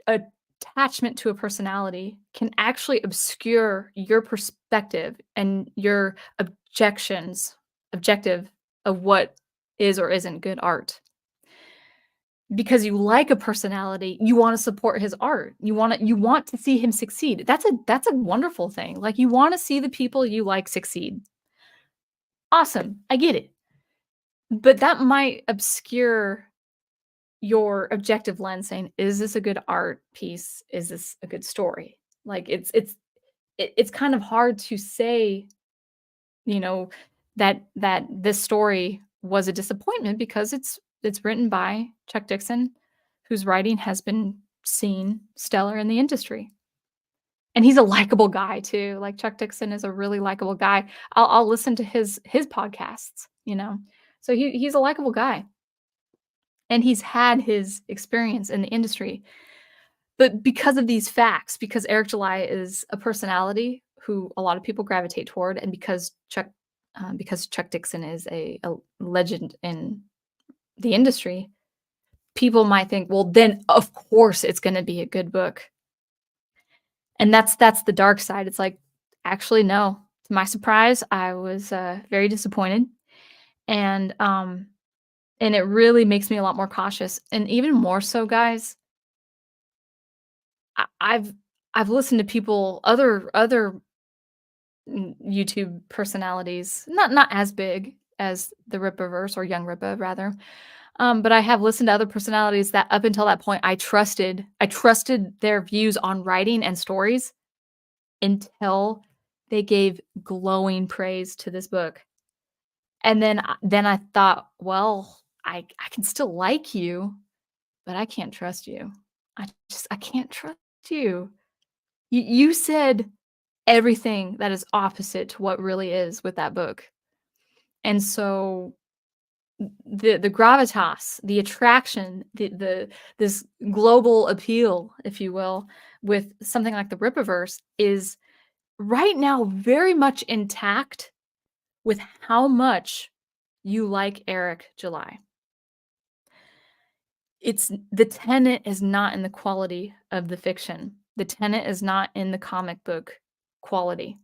attachment to a personality can actually obscure your perspective and your objective of what is or isn't good art. Because you like a personality, you wanna support his art. You want to see him succeed. That's a wonderful thing. Like, you wanna see the people you like succeed. Awesome, I get it. But that might obscure your objective lens saying, "Is this a good art piece? Is this a good story?" Like, it's kind of hard to say, you know, that this story was a disappointment because it's written by Chuck Dixon, whose writing has been seen stellar in the industry. And he's a likable guy too. Like, Chuck Dixon is a really likable guy. I'll listen to his podcasts, you know? So he's a likable guy, and he's had his experience in the industry. But because of these facts, because Eric July is a personality who a lot of people gravitate toward, and because Chuck Dixon is a legend in the industry, people might think, well, then of course it's going to be a good book. And that's the dark side. It's like, actually, no. To my surprise, I was very disappointed, and it really makes me a lot more cautious. And even more so, guys, I, I've I've listened to people, other YouTube personalities, not as big as the Rippaverse or Young Rippa rather. But I have listened to other personalities that up until that point I trusted their views on writing and stories until they gave glowing praise to this book. And then I thought, well, I can still like you, but I can't trust you. I can't trust you. You said everything that is opposite to what really is with that book. And so the gravitas, the attraction, the this global appeal, if you will, with something like the Rippaverse is right now very much intact with how much you like Eric July. It's the tenet is not in the quality of the fiction. The tenet is not in the comic book quality.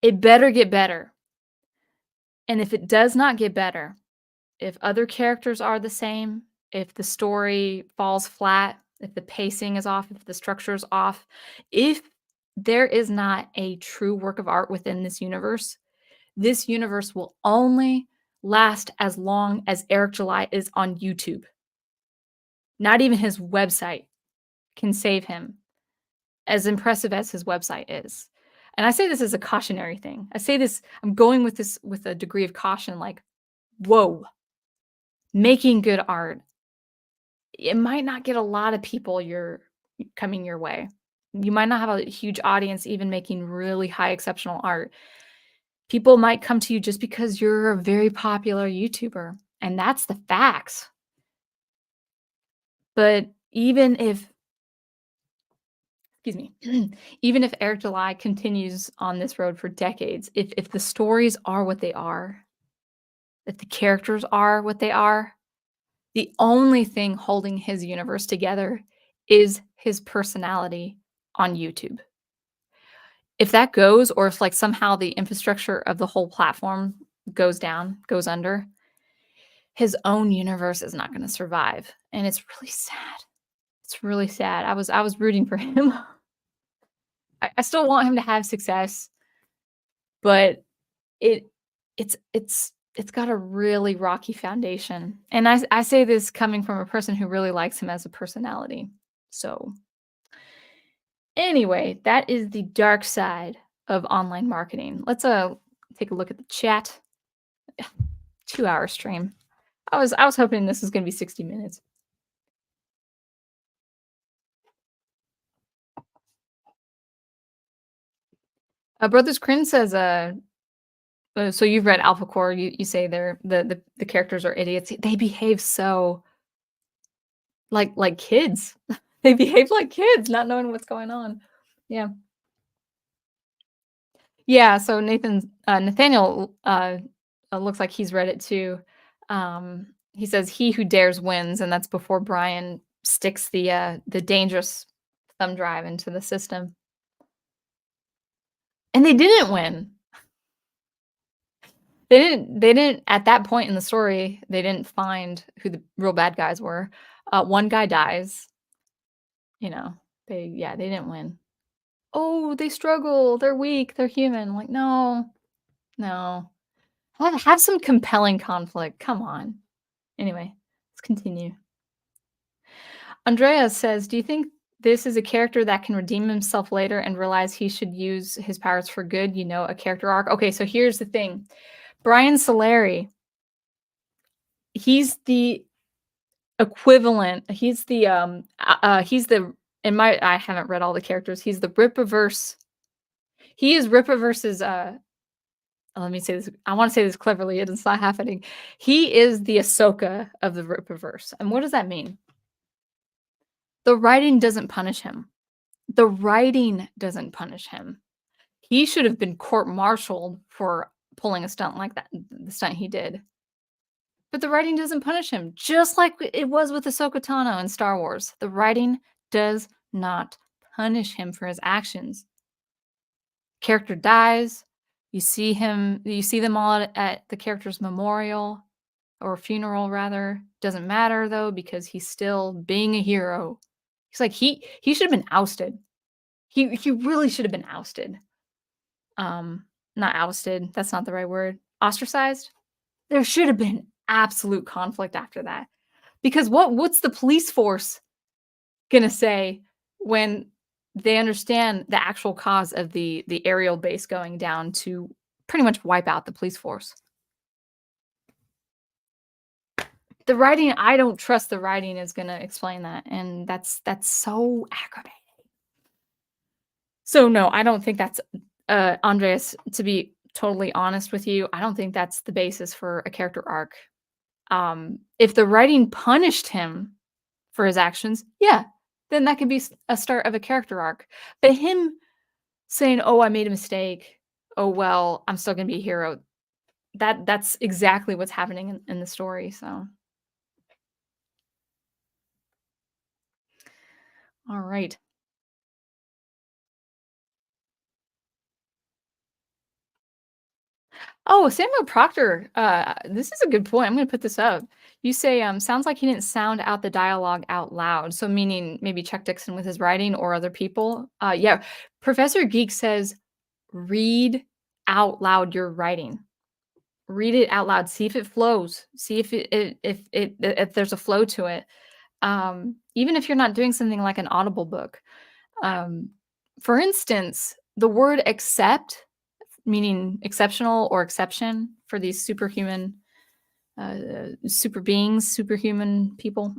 It better get better. And if it does not get better, if other characters are the same, if the story falls flat, if the pacing is off, if the structure is off, if there is not a true work of art within this universe will only last as long as Eric July is on YouTube. Not even his website can save him, as impressive as his website is. And I say this as a cautionary thing. I say this, I'm going with this with a degree of caution, like, whoa, making good art, it might not get a lot of people coming your way. You might not have a huge audience even making really high exceptional art. People might come to you just because you're a very popular YouTuber, and that's the facts. But even if excuse me, even if Eric July continues on this road for decades, if the stories are what they are, if the characters are what they are, the only thing holding his universe together is his personality on YouTube. If that goes, or if like somehow the infrastructure of the whole platform goes down, goes under, his own universe is not going to survive. And it's really sad. It's really sad. I was rooting for him. I still want him to have success, but it it's got a really rocky foundation. And I say this coming from a person who really likes him as a personality. So anyway, that is the dark side of online marketing. Let's take a look at the chat. 2-hour stream. I was hoping this was gonna be 60 minutes. Brothers Crin says, so you've read Alphacore. You say they're the characters are idiots. They behave so like kids. They behave like kids, not knowing what's going on. Yeah. Yeah, so Nathaniel, looks like he's read it too. He says, "He who dares wins," and that's before Brian sticks the dangerous thumb drive into the system. And they didn't win. They didn't at that point in the story, they didn't find who the real bad guys were. One guy dies, you know, they didn't win. "Oh, they struggle, they're weak, they're human." I'm like, "No, no. Have some compelling conflict, come on." Anyway, let's continue. Andrea says, "Do you think this is a character that can redeem himself later and realize he should use his powers for good, a character arc?" Okay, so here's the thing. Brian Solari, he's the equivalent. He's the in my I haven't read all the characters. He's the Rippaverse. He is Rippaverse's let me say this. I want to say this cleverly. It's not happening. He is the Ahsoka of the Rippaverse. And what does that mean? The writing doesn't punish him. The writing doesn't punish him. He should have been court-martialed for pulling a stunt like that, the stunt he did. But the writing doesn't punish him, just like it was with Ahsoka Tano in Star Wars. The writing does not punish him for his actions. Character dies. You see them all at the character's memorial or funeral rather. Doesn't matter though, because he's still being a hero. He's like he should have been ousted. He really should have been ousted. Not ousted, that's not the right word. Ostracized? There should have been absolute conflict after that. Because what's the police force gonna say when they understand the actual cause of the aerial base going down to pretty much wipe out the police force? The writing, I don't trust the writing is gonna explain that, and that's so aggravating. So, no, I don't think that's Andreas, to be totally honest with you, I don't think that's the basis for a character arc. If the writing punished him for his actions, yeah, then that could be a start of a character arc. But him saying, "Oh, I made a mistake. Oh, well, I'm still gonna be a hero." That's exactly what's happening in the story, so alright. Oh, Samuel Proctor, this is a good point, I'm gonna put this up. You say, "Sounds like he didn't sound out the dialogue out loud," so meaning maybe Chuck Dixon with his writing or other people? Yeah, Professor Geek says, "Read out loud your writing." Read it out loud, see if it flows, see if there's a flow to it. Even if you're not doing something like an Audible book. Um, for instance, the word "accept," meaning exceptional or exception for these superhuman, super beings, superhuman people.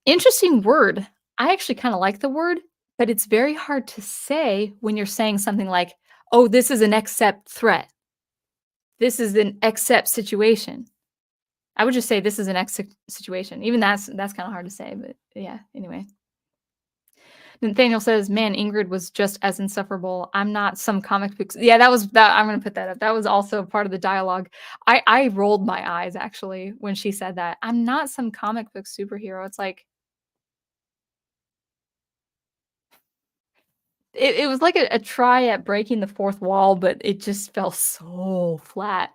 Interesting word. I actually kinda like the word, but it's very hard to say when you're saying something like, "Oh, this is an accept threat. This is an accept situation." I would just say this is an X situation. Even that's kinda hard to say, but yeah, anyway. Nathaniel says, "Man, Ingrid was just as insufferable. I'm not some comic books." Yeah, that I'm gonna put that up. That was also part of the dialogue. I rolled my eyes actually when she said that. "I'm not some comic book superhero." It's like it was like a try at breaking the fourth wall, but it just fell so flat.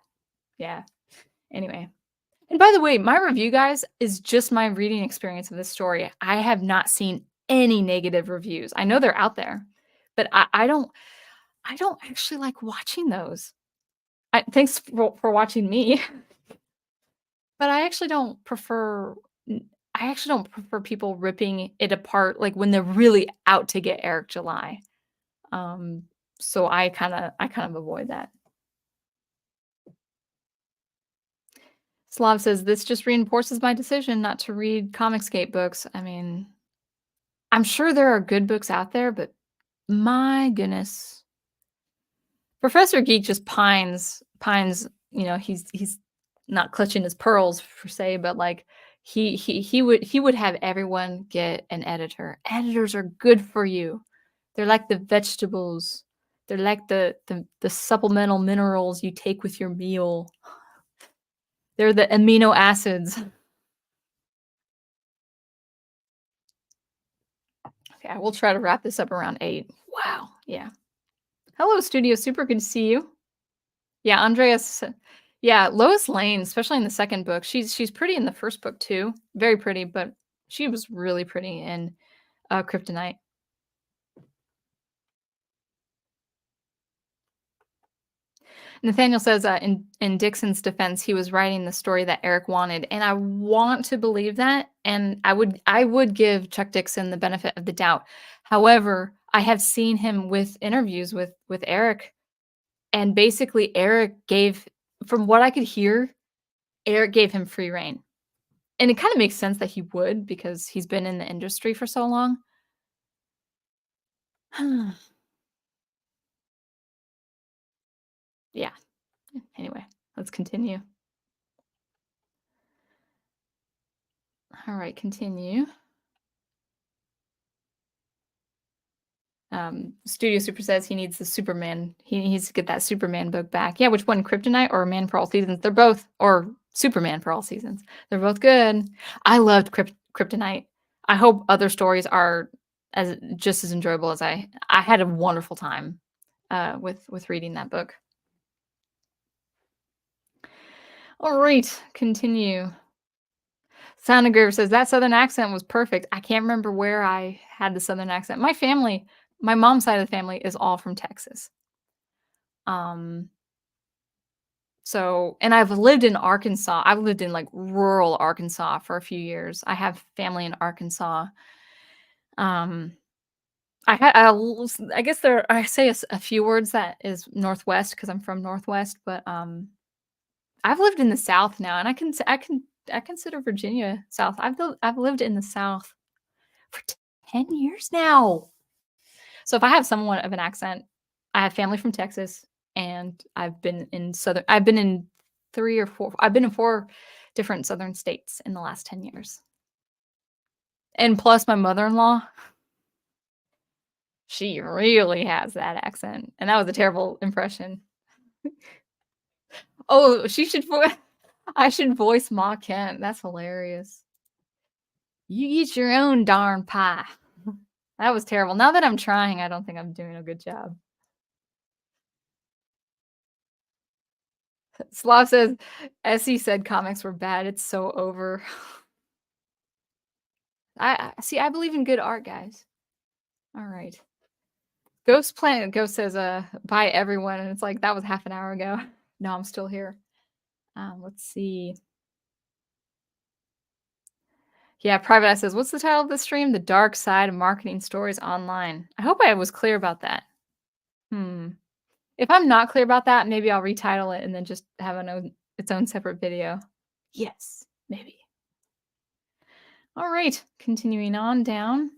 Yeah. Anyway. And by the way, my review, guys, is just my reading experience of this story. I have not seen any negative reviews. I know they're out there, but I don't actually like watching those. Thanks for watching me, but I actually don't prefer people ripping it apart, like, when they're really out to get Eric July. Um, So I kind of avoid that. Slav says this just reinforces my decision not to read Comicscape books. I mean, I'm sure there are good books out there, but my goodness. Professor Geek just pines, he's not clutching his pearls per se, but like he would have everyone get an editor. Editors are good for you. They're like the vegetables. They're like the supplemental minerals you take with your meal. They're the amino acids. Okay, I will try to wrap this up around 8. Wow. Yeah. Hello, Studio Super. Good to see you. Yeah, Andreas. Yeah, Lois Lane, especially in the second book. She's pretty in the first book too. Very pretty, but she was really pretty in Kryptonite. Nathaniel says in Dixon's defense, he was writing the story that Eric wanted, and I want to believe that. And I would give Chuck Dixon the benefit of the doubt. However, I have seen him with interviews with Eric, and basically Eric gave, from what I could hear, Eric gave him free reign. And it kind of makes sense that he would because he's been in the industry for so long. Yeah. Anyway, let's continue. All right, continue. Studio Super says he needs the Superman. He needs to get that Superman book back. Yeah, which one? Kryptonite or Man for All Seasons? They're both, or Superman for All Seasons. They're both good. I loved Kryptonite. I hope other stories are as just as enjoyable as I had a wonderful time with reading that book. All right, continue. Sound Engraver says that southern accent was perfect. I can't remember where I had the southern accent. My family, my mom's side of the family is all from Texas. Um, so and I've lived in Arkansas. I've lived in like rural Arkansas for a few years. I have family in Arkansas. Um, I guess I say a few words that is Northwest because I'm from Northwest, but I've lived in the South now, and I consider Virginia South. I've lived in the South for 10 years now. So if I have somewhat of an accent, I have family from Texas, and I've been in 3 or 4 I've been in 4 different southern states in the last 10 years. And plus my mother-in-law, she really has that accent, and that was a terrible impression. Oh, I should voice Ma Kent. That's hilarious. You eat your own darn pie. That was terrible. Now that I'm trying, I don't think I'm doing a good job. Slav says, "Essie said comics were bad. It's so over." I see. I believe in good art, guys. All right. Ghost Planet Ghost says, bye everyone," and it's like that was half an hour ago. No, I'm still here. Let's see. Yeah, Private Eye says, "What's the title of the stream? The Dark Side of Marketing Stories Online." I hope I was clear about that. If I'm not clear about that, maybe I'll retitle it and then just have its own separate video. Yes, maybe. All right, continuing on down.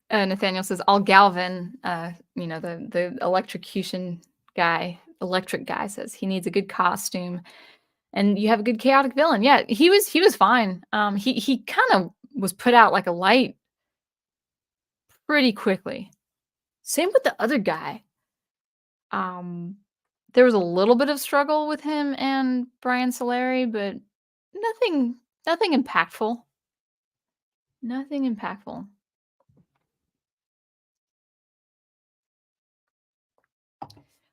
Nathaniel says, "All Galvin, the electric guy says he needs a good costume, and you have a good chaotic villain." Yeah, he was fine. He kind of was put out like a light pretty quickly. Same with the other guy. Um, there was a little bit of struggle with him and Brian Solari, but nothing impactful. Nothing impactful.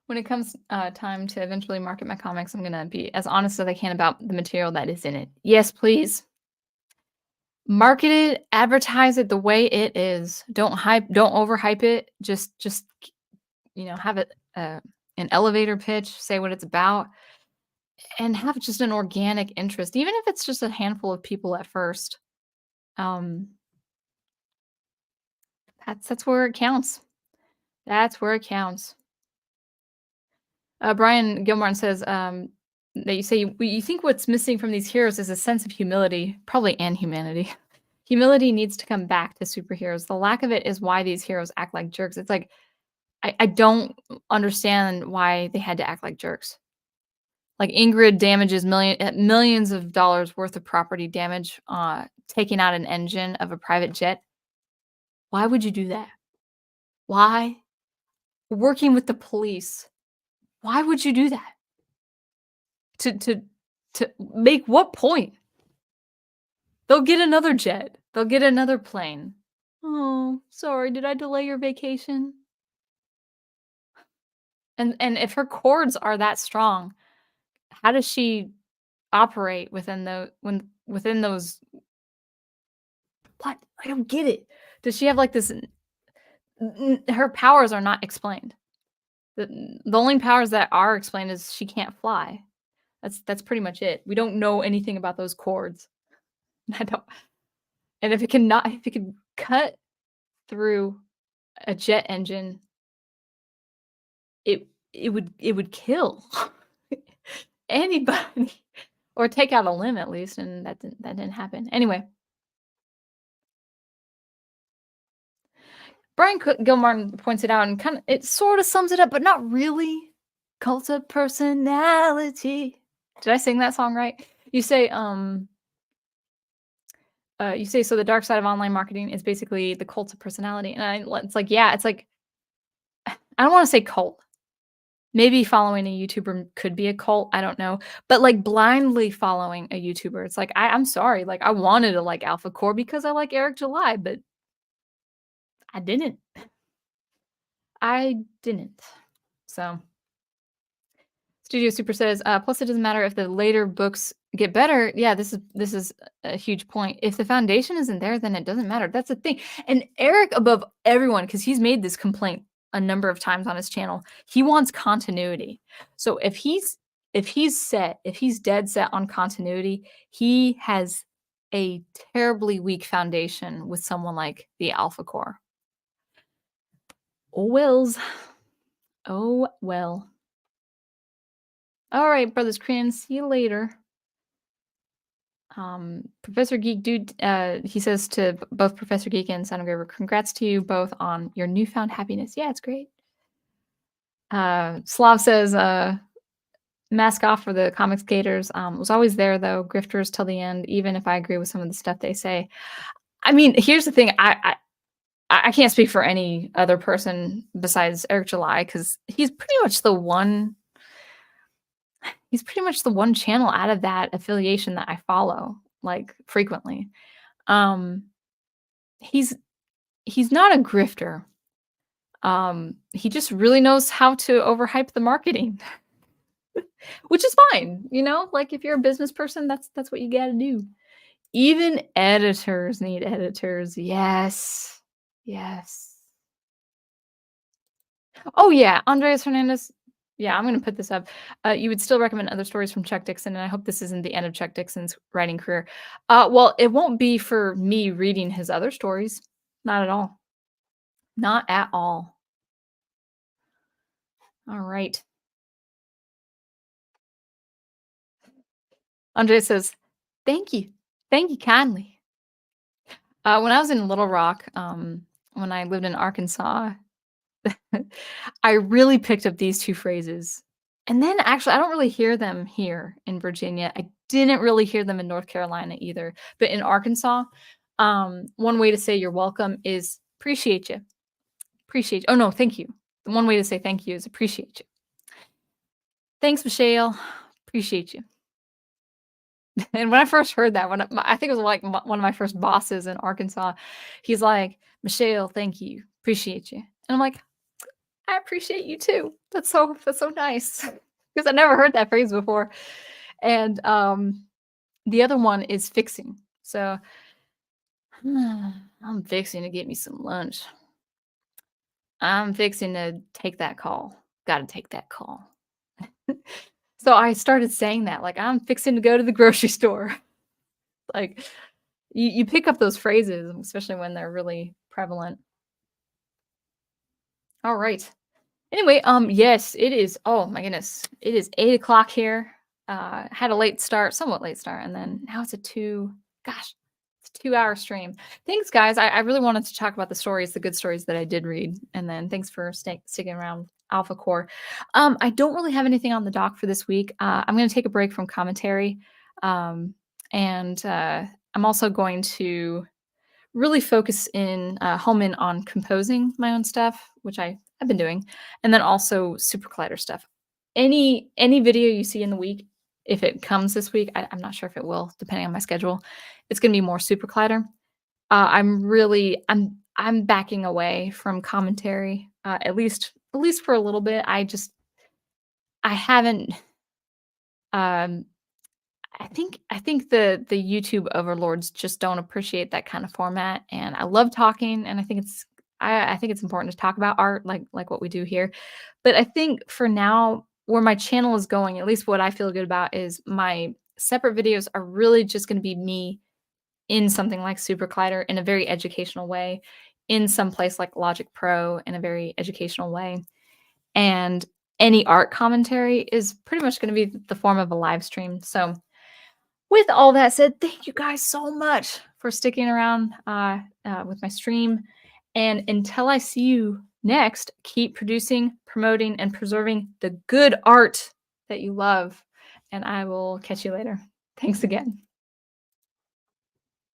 When it comes time to eventually market my comics, I'm gonna be as honest as I can about the material that is in it. Yes, please. Market it, advertise it the way it is. Don't overhype it. Just have it an elevator pitch, say what it's about, and have just an organic interest, even if it's just a handful of people at first. Um, That's where it counts. That's where it counts. Brian Gilmore says, that you say you think what's missing from these heroes is a sense of humility, probably, and humanity. Humility needs to come back to superheroes. The lack of it is why these heroes act like jerks. It's like I don't understand why they had to act like jerks. Like Ingrid damages millions of dollars worth of property damage, taking out an engine of a private jet. Why would you do that? Why? Working with the police. Why would you do that? To make what point? They'll get another jet. They'll get another plane. Oh, sorry, did I delay your vacation? And if her cords are that strong, how does she operate within those what? I don't get it. Does she have like this her powers are not explained. The only powers that are explained is she can't fly. That's pretty much it. We don't know anything about those cords. I don't and if it can cut through a jet engine, it would kill anybody or take out a limb at least, and that didn't happen. Anyway, Brian Gilmartin points it out and it sort of sums it up, but not really. Cult of personality. Did I sing that song right? You say so the dark side of online marketing is basically the cult of personality, and it's like, yeah, it's like I don't want to say cult. Maybe following a YouTuber could be a cult, I don't know. But, like, blindly following a YouTuber, it's like, I'm sorry, like, I wanted to like Alphacore because I like Eric July, but I didn't. I didn't. So Studio Super says, plus it doesn't matter if the later books get better. Yeah, this is a huge point. If the foundation isn't there, then it doesn't matter. That's the thing. And Eric, above everyone, because he's made this complaint a number of times on his channel, he wants continuity. So if he's dead set on continuity, he has a terribly weak foundation with someone like the Alphacore. Oh wells. Oh well. All right, brothers Korean, see you later. Professor Geek Dude, he says to both Professor Geek and Sound Engraver, congrats to you both on your newfound happiness. Yeah, it's great. Slav says, mask off for the comics gators. Was always there though, grifters till the end, even if I agree with some of the stuff they say. I mean, here's the thing. I can't speak for any other person besides Eric July because he's pretty much the one channel out of that affiliation that I follow, like, frequently. He's not a grifter. He just really knows how to overhype the marketing, which is fine, you know? Like, if you're a business person, that's what you gotta do. Even editors need editors. Yes. Yes. Oh, yeah, Andreas Hernandez. Yeah, I'm gonna put this up. You would still recommend other stories from Chuck Dixon, and I hope this isn't the end of Chuck Dixon's writing career. Well, it won't be for me reading his other stories. Not at all. Not at all. All right. Andre says, "Thank you. Thank you kindly." When I was in Little Rock, when I lived in Arkansas, I really picked up these two phrases. And then actually, I don't really hear them here in Virginia. I didn't really hear them in North Carolina either. But in Arkansas, one way to say you're welcome is appreciate you. Appreciate you. Oh, no, thank you. One way to say thank you is appreciate you. Thanks, Michelle. Appreciate you. And when I first heard that, I think it was like one of my first bosses in Arkansas, he's like, Michelle, thank you. Appreciate you. And I'm like, I appreciate you too. That's so nice. Because I never heard that phrase before. And the other one is fixing. So I'm fixing to get me some lunch. I'm fixing to take that call. Gotta take that call. So I started saying that, like, I'm fixing to go to the grocery store. Like, you pick up those phrases, especially when they're really prevalent. All right. Anyway, yes, it is. Oh my goodness, it is 8 o'clock here. Had a late start, somewhat late start, and then now it's a two. Gosh, it's a 2 hour stream. Thanks, guys. I really wanted to talk about the stories, the good stories that I did read, and then thanks for sticking around. Alphacore. I don't really have anything on the dock for this week. I'm going to take a break from commentary, um, and I'm also going to really focus in home in on composing my own stuff, which I've been doing, and then also SuperCollider stuff. Any video you see in the week, if it comes this week, I'm not sure if it will, depending on my schedule. It's going to be more SuperCollider. I'm backing away from commentary, at least for a little bit. I haven't. Um, I think the YouTube overlords just don't appreciate that kind of format, and I love talking, and I think it's important to talk about art like what we do here. But I think for now, where my channel is going, at least what I feel good about, is my separate videos are really just going to be me in something like SuperCollider in a very educational way, in some place like Logic Pro in a very educational way, and any art commentary is pretty much going to be the form of a live stream. So with all that said, thank you guys so much for sticking around with my stream. And until I see you next, keep producing, promoting, and preserving the good art that you love. And I will catch you later. Thanks again.